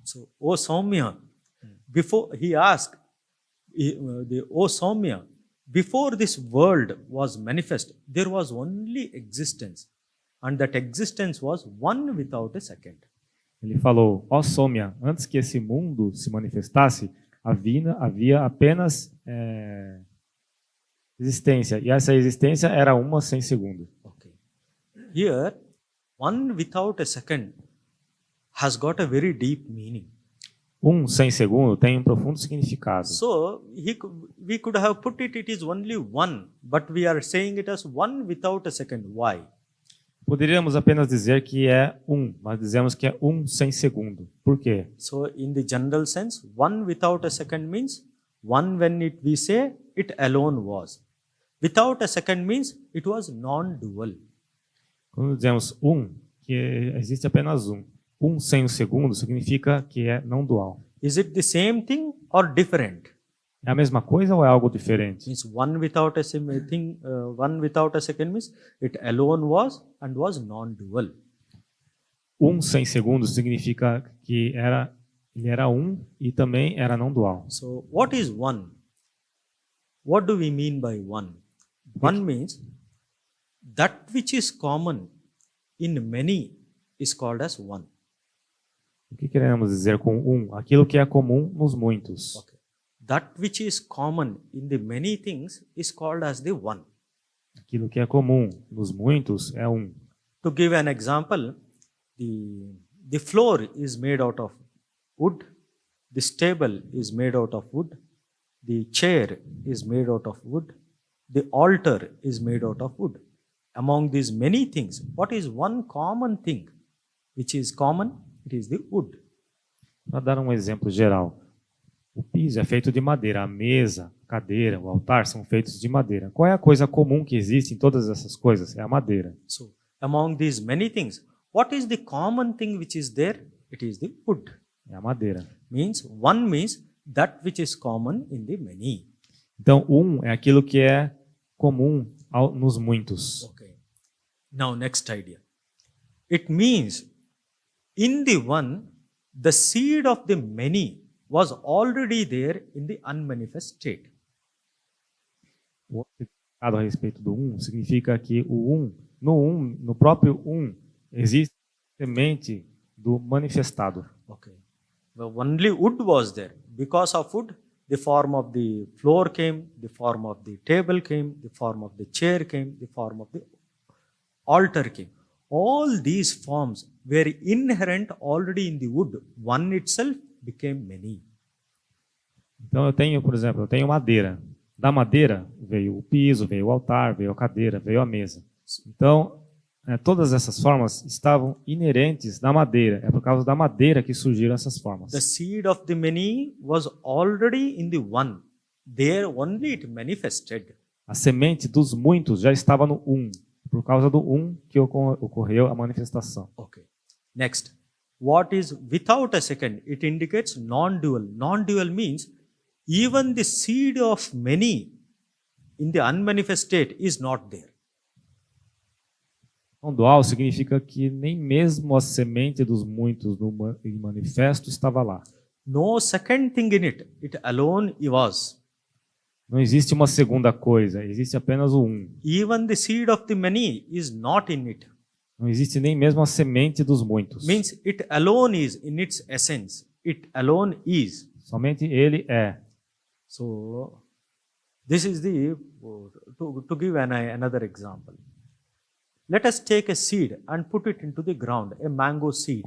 So, O Saumya, before he asked, O Saumya, before this world was manifest, there was only existence. And that existence was one without a second. Ele falou, ó Saumya, antes que esse mundo se manifestasse, havia apenas existência. E essa existência era uma sem segundo. Okay. Here, one without a second has got a very deep meaning. Sem segundo tem um profundo significado. So, we could have put it is only one, but we are saying it as one without a second. Why? Poderíamos apenas dizer que é mas dizemos que é sem segundo. Por quê? So, in the general sense, one without a second means one when we say it alone was. Without a second means it was non-dual. Quando dizemos que existe apenas sem o segundo, significa que é não dual. Is it the same thing or different? É a mesma coisa ou é algo diferente? Means one without a second means it alone was and was non-dual. Sem segundo significa que ele era e também era não dual. So what is one? What do we mean by one? One means that which is common in many is called as one. O que queremos dizer com Aquilo que é comum nos muitos. Okay. That which is common in the many things is called as the one. Aquilo que é comum nos muitos é To give an example, the floor is made out of wood, this table is made out of wood, the chair is made out of wood, the altar is made out of wood. Among these many things, what is one common thing which is common? It is the wood. Para dar um exemplo geral, o piso é feito de madeira, a mesa, a cadeira, o altar são feitos de madeira. Qual é a coisa comum que existe em todas essas coisas? É a madeira. So, among these many things, what is the common thing which is there? It is the wood. É a madeira. One means that which is common in the many. Então, é aquilo que é comum nos muitos. Okay. Now, next idea. It means in the one, the seed of the many was already there in the unmanifest state. O significado a respeito do significa que no próprio existe semente do manifestado. Okay. Well, only wood was there. Because of wood, the form of the floor came, the form of the table came, the form of the chair came, the form of the altar came. All these forms were inherent already in the wood. One itself became many. Então eu tenho, por exemplo, eu tenho madeira. Da madeira veio o piso, veio o altar, veio a cadeira, veio a mesa. Então, todas essas formas estavam inerentes na madeira. É por causa da madeira que surgiram essas formas. The seed of the many was already in the one. There only it manifested. A semente dos muitos já estava no um. Por causa do um que ocorreu a manifestação. Okay. Next. What is without a second? It indicates non-dual. Non-dual means even the seed of many in the unmanifest state is not there. Não dual significa que nem mesmo a semente dos muitos no manifesto estava lá. No second thing in it. It alone was. Não existe uma segunda coisa, existe apenas o um. Even the seed of the many is not in it. Não existe nem mesmo a semente dos muitos. Means it alone is in its essence. It alone is. Somente ele é. So, this is the, to give another example. Let us take a seed and put it into the ground, a mango seed.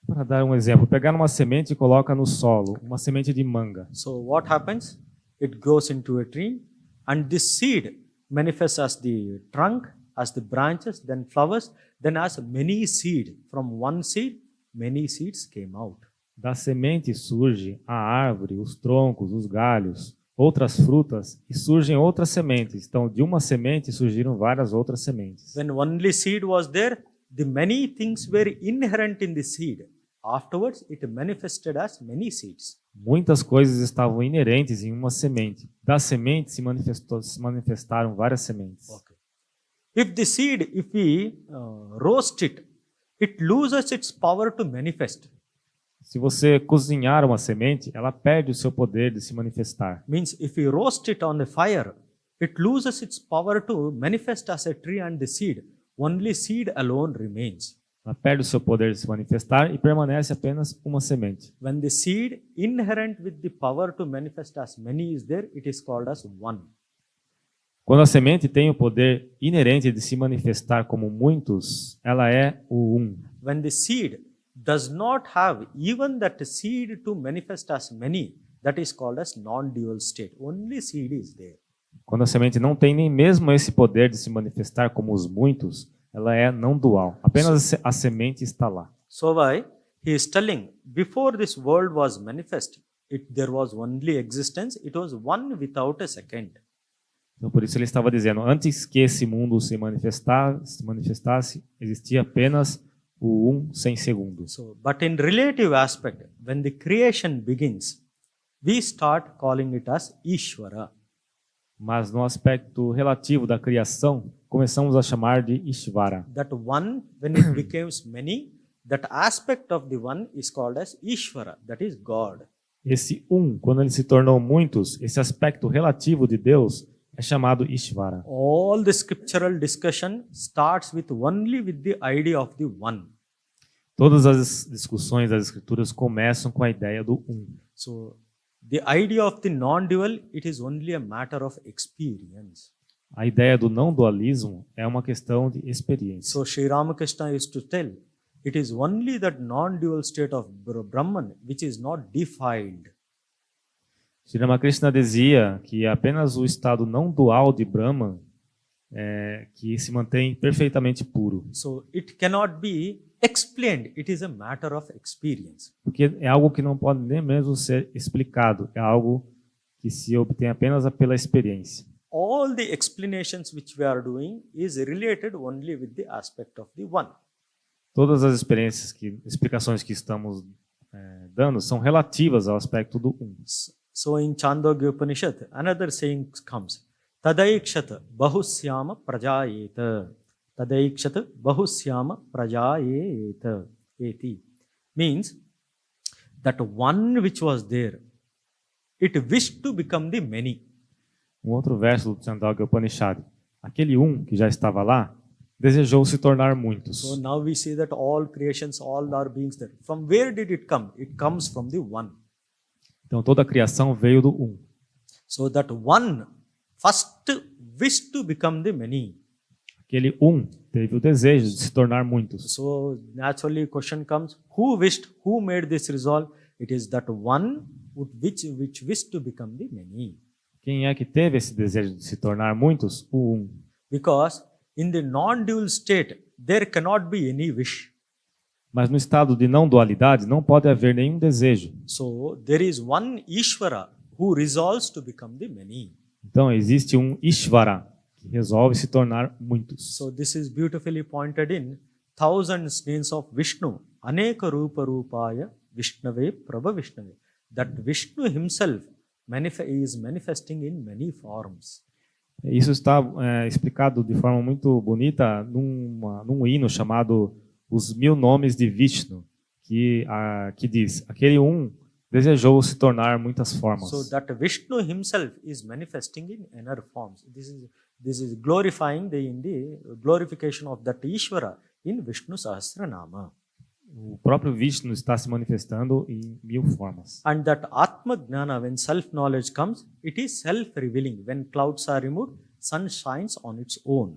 Para dar um exemplo, pegar uma semente e coloca no solo, uma semente de manga. So what happens? It grows into a tree, and this seed manifests as the trunk, as the branches, then flowers, then as many seed. From one seed, many seeds came out. Da semente surge a árvore, os troncos, os galhos, outras frutas, e surgem outras sementes. Então, de uma semente surgiram várias outras sementes. When only seed was there, the many things were inherent in the seed. Afterwards, it manifested as many seeds. Muitas coisas estavam inerentes em uma semente. Da semente se manifestaram várias sementes. Okay. If the seed, if we roast it, it loses its power to manifest. Se você cozinhar uma semente, ela perde o seu poder de se manifestar. Means if we roast it on the fire, it loses its power to manifest as a tree and the seed. Only seed alone remains. Ela perde o seu poder de se manifestar e permanece apenas uma semente. When the seed inherent with the power to manifest as many is there, it is called as one. Quando a semente tem o poder inerente de se manifestar como muitos, ela é o um. When the seed does not have even that seed to manifest as many, that is called as non-dual state. Only seed is there. Quando a semente não tem nem mesmo esse poder de se manifestar como os muitos, ela é não dual. Apenas a semente está lá. So why he is telling, before this world was manifest, there was only existence. It was one without a second. Então, por isso ele estava dizendo, antes que esse mundo se manifestasse, existia apenas o um sem segundo. So, but in relative aspect, when the creation begins, we start calling it as Ishvara. Mas no aspecto relativo da criação, começamos a chamar de Ishvara. That one, when it becomes many, that aspect of the one is called as Ishvara, that is God. Esse um, quando ele se tornou muitos, esse aspecto relativo de Deus é chamado Ishvara. All the scriptural discussion starts with only with the idea of the one. Todas as discussões das escrituras começam com a ideia do um. So, the idea of the non-dual, it is only a matter of experience. A ideia do não dualismo é uma questão de experiência. So Sri Ramakrishna used to tell, it is only that non-dual state of Brahman which is not defiled. Sri Ramakrishna dizia que apenas o estado não dual de Brahman que se mantém perfeitamente puro. So it cannot be explained, it is a matter of experience. Porque é algo que não pode nem mesmo ser explicado, é algo que se obtém apenas pela experiência. All the explanations which we are doing is related only with the aspect of the one. Todas as explicações que estamos dando são relativas ao aspecto do um. So in Chandogya Upanishad, another saying comes, Tadaikshata bahusyama prajayeta. Tadaikshata bahusyama prajayeta. Eti. Means that one which was there, it wished to become the many. Um outro verso do Chandogya Upanishad. Aquele um que já estava lá, desejou se tornar muitos. So now we see that all creations, all our beings there. From where did it come? It comes from the one. Então toda a criação veio do um. So that one first wished to become the many. Aquele teve o desejo de se tornar muitos. So naturally question comes, who wished, who made this resolve? It is that one which wished to become the many. Quem é que teve esse desejo de se tornar muitos? O Because in the non-dual state, there cannot be any wish. Mas no estado de não dualidade não pode haver nenhum desejo. So there is one Ishvara who resolves to become the many. Então existe um Ishvara que resolve se tornar muitos. So this is beautifully pointed in thousands names of Vishnu. Aneka Rupa Rupaya Vishnave Prabha Vishnave. That Vishnu himself is manifesting in many forms. Isso está explicado de forma muito bonita num hino chamado Os 1000 Nomes de Vishnu, que diz, aquele desejou se tornar muitas formas. So that Vishnu himself is manifesting in inner forms. This is glorifying the glorification of that Ishvara in Vishnu Sahasranama. O próprio Vishnu está se manifestando em 1000 formas. And that Atmajnana, when self-knowledge comes, it is self-revealing. When clouds are removed, sun shines on its own.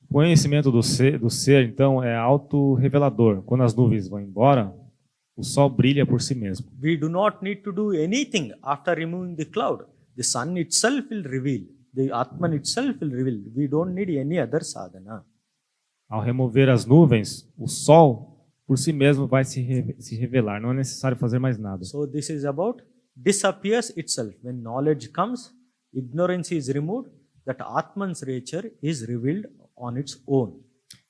O conhecimento do ser, então, é auto-revelador. Quando as nuvens vão embora, o sol brilha por si mesmo. We do not need to do anything after removing the cloud. The sun itself will reveal. The Atman itself will reveal. We don't need any other sadhana. Ao remover as nuvens, o sol por si mesmo vai se revelar. Não é necessário fazer mais nada. So this is about disappears itself. When knowledge comes, ignorance is removed. That Atman's nature is revealed on its own.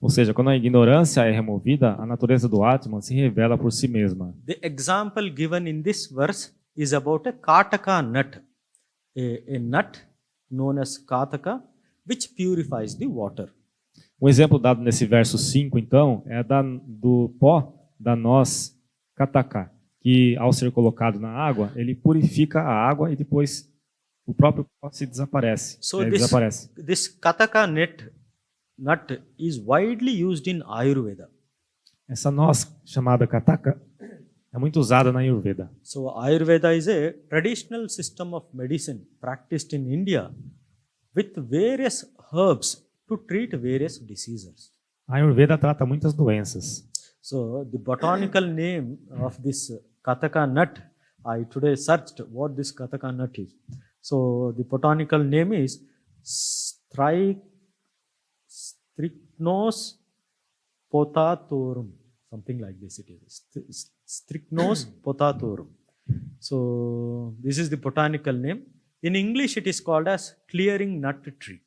Ou seja, quando a ignorância é removida, a natureza do Atman se revela por si mesma. The example given in this verse is about a kataka nut. A nut known as kataka, which purifies the water. Um exemplo dado nesse verso 5, então, é do pó da noz kataka, que ao ser colocado na água, ele purifica a água e depois o próprio pó se desaparece. So desaparece. This kataka nut is widely used in Ayurveda. Essa noz chamada kataka é muito usada na Ayurveda. So Ayurveda is a traditional system of medicine practiced in India with various herbs to treat various diseases. A Ayurveda trata muitas doenças. So the botanical name of this kataka nut, I today searched what this kataka nut is. So the botanical name is Strychnos potatorum, something like this it is. Strychnos potatorum. So this is the botanical name. In English it is called as clearing nut tree.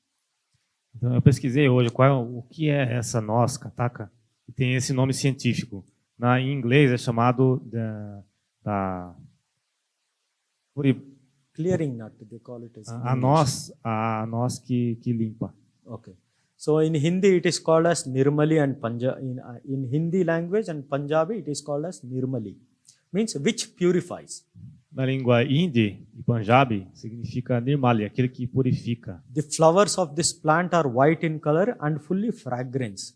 Então, eu pesquisei hoje o que é essa noz kataka, que tem esse nome científico. Em inglês é chamado clearing nut, they call it as a noz que limpa. Okay. So in Hindi it is called as nirmali, and in Hindi language and Punjabi it is called as nirmali, means which purifies. Na língua hindi e Punjabi significa nirmali, aquele que purifica. The flowers of this plant are white in color and fully fragrance.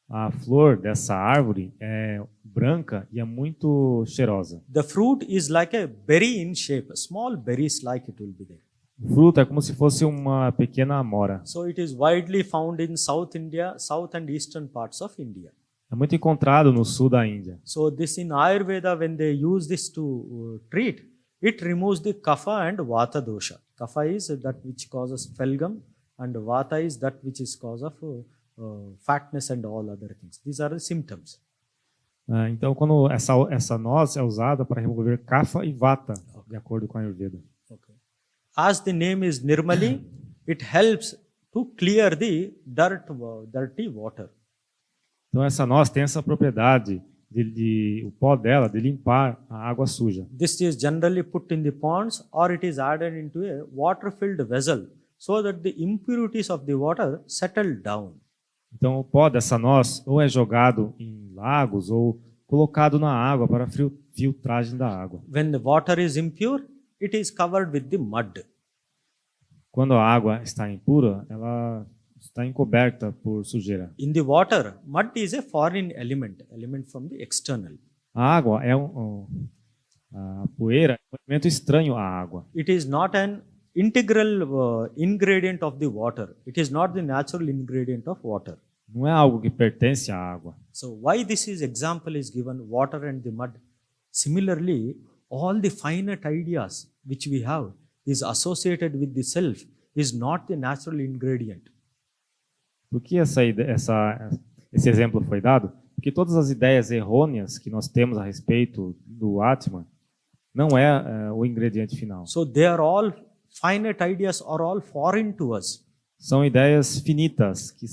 A flor dessa árvore é branca e é muito cheirosa. The fruit is like a berry in shape, small berries like it will be there. O fruto é como se fosse uma pequena amora. So it is widely found in South India, South and Eastern parts of India. É muito encontrado no sul da Índia. So this in Ayurveda, when they use this to treat, it removes the kapha and vata dosha. Kapha is that which causes phalgam, and vata is that which is cause of fatness and all other things. These are the symptoms. Então, quando essa noz é usada para remover kapha e vata, de acordo com a Ayurveda. Okay. As the name is Nirmali, it helps to clear the dirty water. Então, essa noz tem essa propriedade o pó dela de limpar a água suja. This is generally put in the ponds, or it is added into a water-filled vessel, so that the impurities of the water settle down. Então, o pó dessa noz ou é jogado em lagos ou colocado na água para a filtragem da água. When the water is impure, it is covered with the mud. Quando a água está impura, ela está encoberta por sujeira. In the water, mud is a foreign element from the external. A água é a poeira é um elemento estranho à água. It is not an integral ingredient of the water. It is not the natural ingredient of water. Não é algo que pertence à água. So why this is example is given, water and the mud. Similarly, all the finite ideas which we have is associated with the self is not the natural ingredient. Por que esse exemplo foi dado? Porque todas as ideias errôneas que nós temos a respeito do Atma não é o ingrediente final. So they are all finite ideas are all foreign to us. São ideias finitas que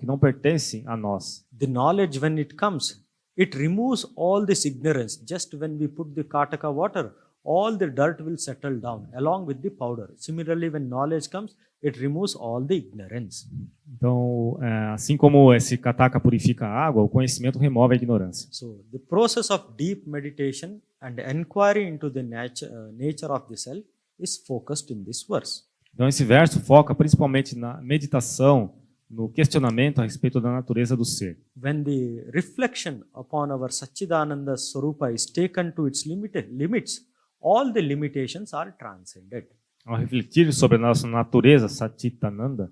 não pertencem a nós. The knowledge, when it comes, it removes all this ignorance. Just when we put the Kataka water, all the dirt will settle down along with the powder. Similarly, when knowledge comes, it removes all the ignorance. Então, assim como esse Kataka purifica a água, o conhecimento remove a ignorância. So, the process of deep meditation and inquiry into the nature of the self is focused in this verse. Então, esse verso foca principalmente na meditação, no questionamento a respeito da natureza do ser. When the reflection upon our Satchidananda Swarupa is taken to its limits, all the limitations are transcended. Ao refletir sobre a nossa natureza, Satchitananda,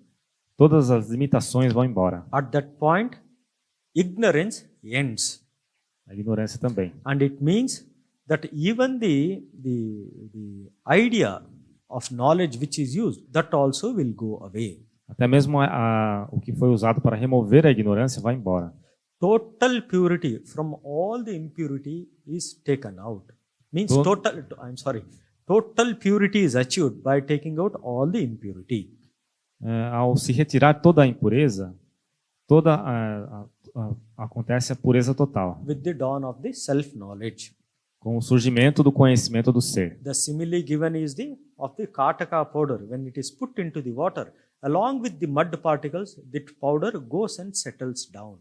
todas as limitações vão embora. At that point, ignorance ends. A ignorância também. And it means that even the idea of knowledge which is used, that also will go away. Até mesmo o que foi usado para remover a ignorância vai embora. Total purity from all the impurity is taken out. Means total purity is achieved by taking out all the impurity. Ao se retirar toda a impureza, acontece a pureza total. With the dawn of the self-knowledge. Com o surgimento do conhecimento do ser. The simile given is of the Kataka powder. When it is put into the water, along with the mud particles, that powder goes and settles down.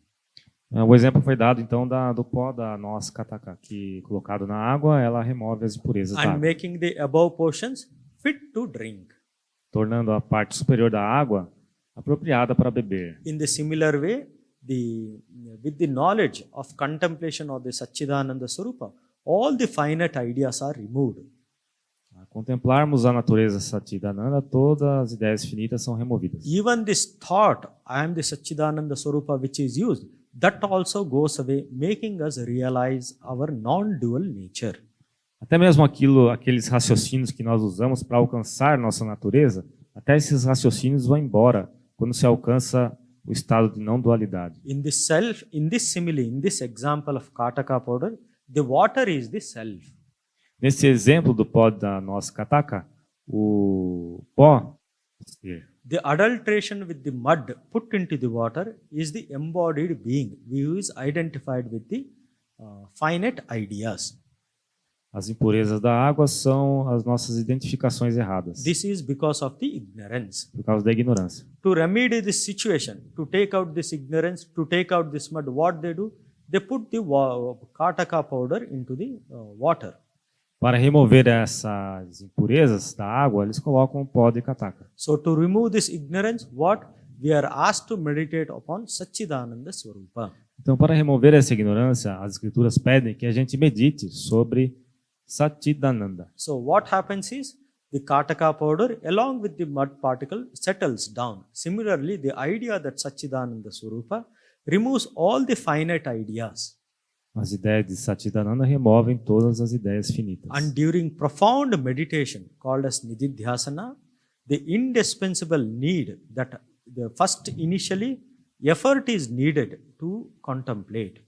O exemplo foi dado então do pó da noz Kataka, que colocado na água, ela remove as impurezas da água. And making the above portions fit to drink. Tornando a parte superior da água apropriada para beber. In the similar way, with the knowledge of contemplation of the Satchidananda Swarupa, all the finite ideas are removed. Ao contemplarmos a natureza Satchidananda, todas as ideias finitas são removidas. Even this thought, I am the Satchidananda Swarupa, which is used, that also goes away, making us realize our non-dual nature. Até mesmo aqueles raciocínios que nós usamos para alcançar nossa natureza, até esses raciocínios vão embora quando se alcança o estado de não dualidade. In this simile, in this example of Kataka powder, the water is the self. Nesse exemplo do pó da noz Kataka, o pó, the adulteration with the mud put into the water is the embodied being, who is identified with the finite ideas. As impurezas da água são as nossas identificações erradas. This is because of the ignorance. Por causa da ignorância. To remedy this situation, to take out this ignorance, to take out this mud, what they do? They put the Kataka powder into the water. Para remover essas impurezas da água, eles colocam o pó de Kataka. So to remove this ignorance, what? We are asked to meditate upon Satchidananda Swarupa. Então, para remover essa ignorância, as escrituras pedem que a gente medite sobre Satchidananda. So what happens is, the Kataka powder along with the mud particle settles down. Similarly, the idea that Satchidananda Swarupa removes all the finite ideas. As ideias de Satchidananda removem todas as ideias finitas. And during profound meditation, called as Nididhyasana, the indispensable need that the first initially effort is needed to contemplate.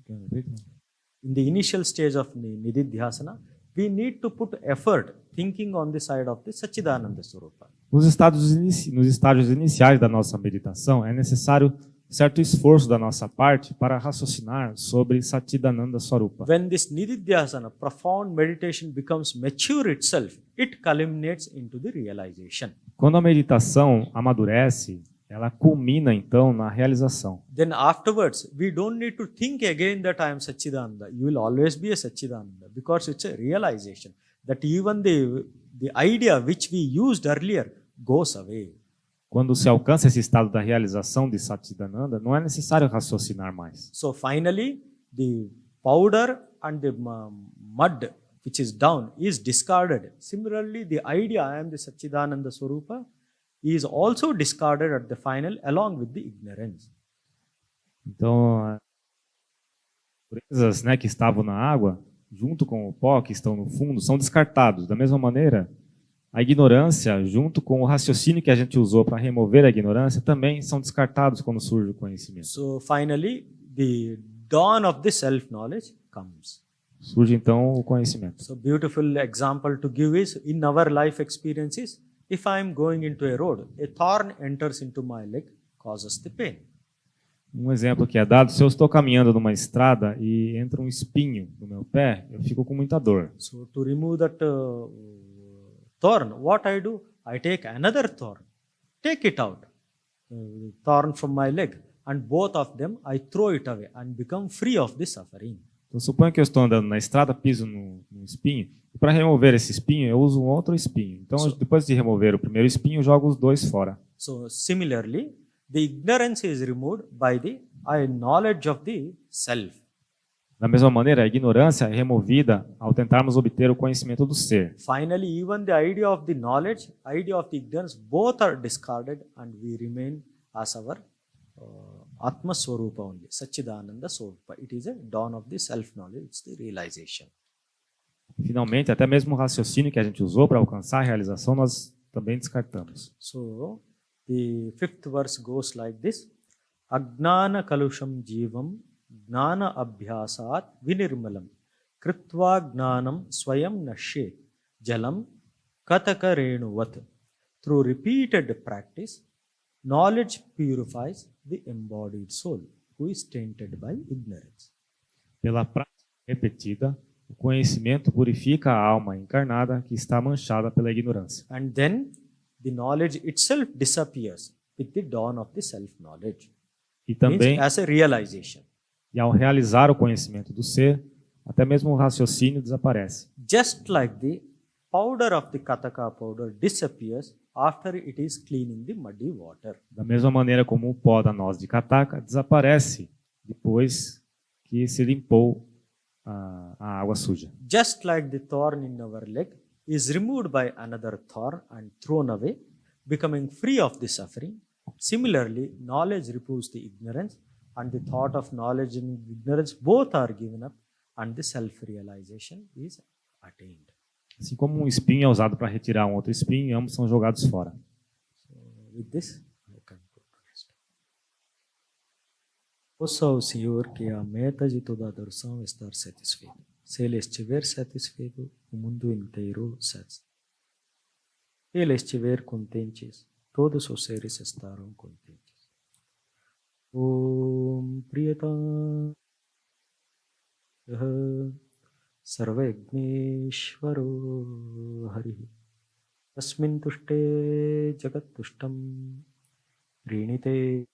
In the initial stage of Nididhyasana, we need to put effort thinking on the side of the Satchidananda Swarupa. Nos estágios iniciais da nossa meditação, é necessário certo esforço da nossa parte para raciocinar sobre Satchidananda Swarupa. When this Nididhyasana, profound meditation, becomes mature itself, it culminates into the realization. Quando a meditação amadurece, ela culmina então na realização. Then afterwards, we don't need to think again that I am Satchidananda. You will always be a Satchidananda because it's a realization that even the idea which we used earlier goes away. Quando se alcança esse estado da realização de Satchidananda, não é necessário raciocinar mais. So finally, the powder and the mud which is down, is discarded. Similarly, the idea I am the Satchidananda Swarupa is also discarded at the final along with the ignorance. Então, as impurezas, né, que estavam na água, junto com o pó que estão no fundo, são descartados. Da mesma maneira, a ignorância, junto com o raciocínio que a gente usou para remover a ignorância, também são descartados quando surge o conhecimento. So finally, the dawn of the self-knowledge comes. Surge então o conhecimento. So beautiful example to give is, in our life experiences, if I am going into a road, a thorn enters into my leg, causes the pain. Um exemplo que é dado, se eu estou caminhando numa estrada e entra um espinho no meu pé, eu fico com muita dor. So to remove that thorn, what I do? I take another thorn, take it out, thorn from my leg, and both of them I throw it away and become free of the suffering. Então, suponha que eu estou andando na estrada, piso num espinho, e para remover esse espinho, eu uso um outro espinho. Então, depois de remover o primeiro espinho, eu jogo os dois fora. So similarly, the ignorance is removed by the knowledge of the self. Da mesma maneira, a ignorância é removida ao tentarmos obter o conhecimento do ser. Finally, even the idea of the knowledge, idea of the ignorance, both are discarded and we remain as our Atma Swarupa only, Satchidananda Swarupa. It is a dawn of the self-knowledge, it's the realization. Finalmente, até mesmo o raciocínio que a gente usou para alcançar a realização, nós também descartamos. So, the fifth verse goes like this. Ajnana kalusham jivam gnana abhyasat vinirmalam kritva gnanam swayam nashet jalam kataka renuvat. Through repeated practice, knowledge purifies the embodied soul, who is tainted by ignorance. Pela prática repetida, o conhecimento purifica a alma encarnada que está manchada pela ignorância. And then the knowledge itself disappears with the dawn of the self-knowledge. E também, Means as a realization. E ao realizar o conhecimento do ser, até mesmo o raciocínio desaparece. Just like the powder of the kataka powder disappears after it is cleaning the muddy water. Da mesma maneira como o pó da noz de kataka desaparece depois que se limpou a água suja. Just like the thorn in our leg is removed by another thorn and thrown away, becoming free of the suffering. Similarly, knowledge removes the ignorance, and the thought of knowledge and ignorance both are given up, and the self-realization is attained. Assim como um espinho é usado para retirar um outro espinho, ambos são jogados fora. So, with this, I can go to rest. Ouça ao Senhor que a meta de toda adoração é estar satisfeito. Se Ele estiver satisfeito, o mundo inteiro satisfeito. Se Ele estiver contente, todos os seres estarão contentes. Om Priyata Sarvagneshwaro Hari Tasmin Tushte Jagat Tushtam Prinite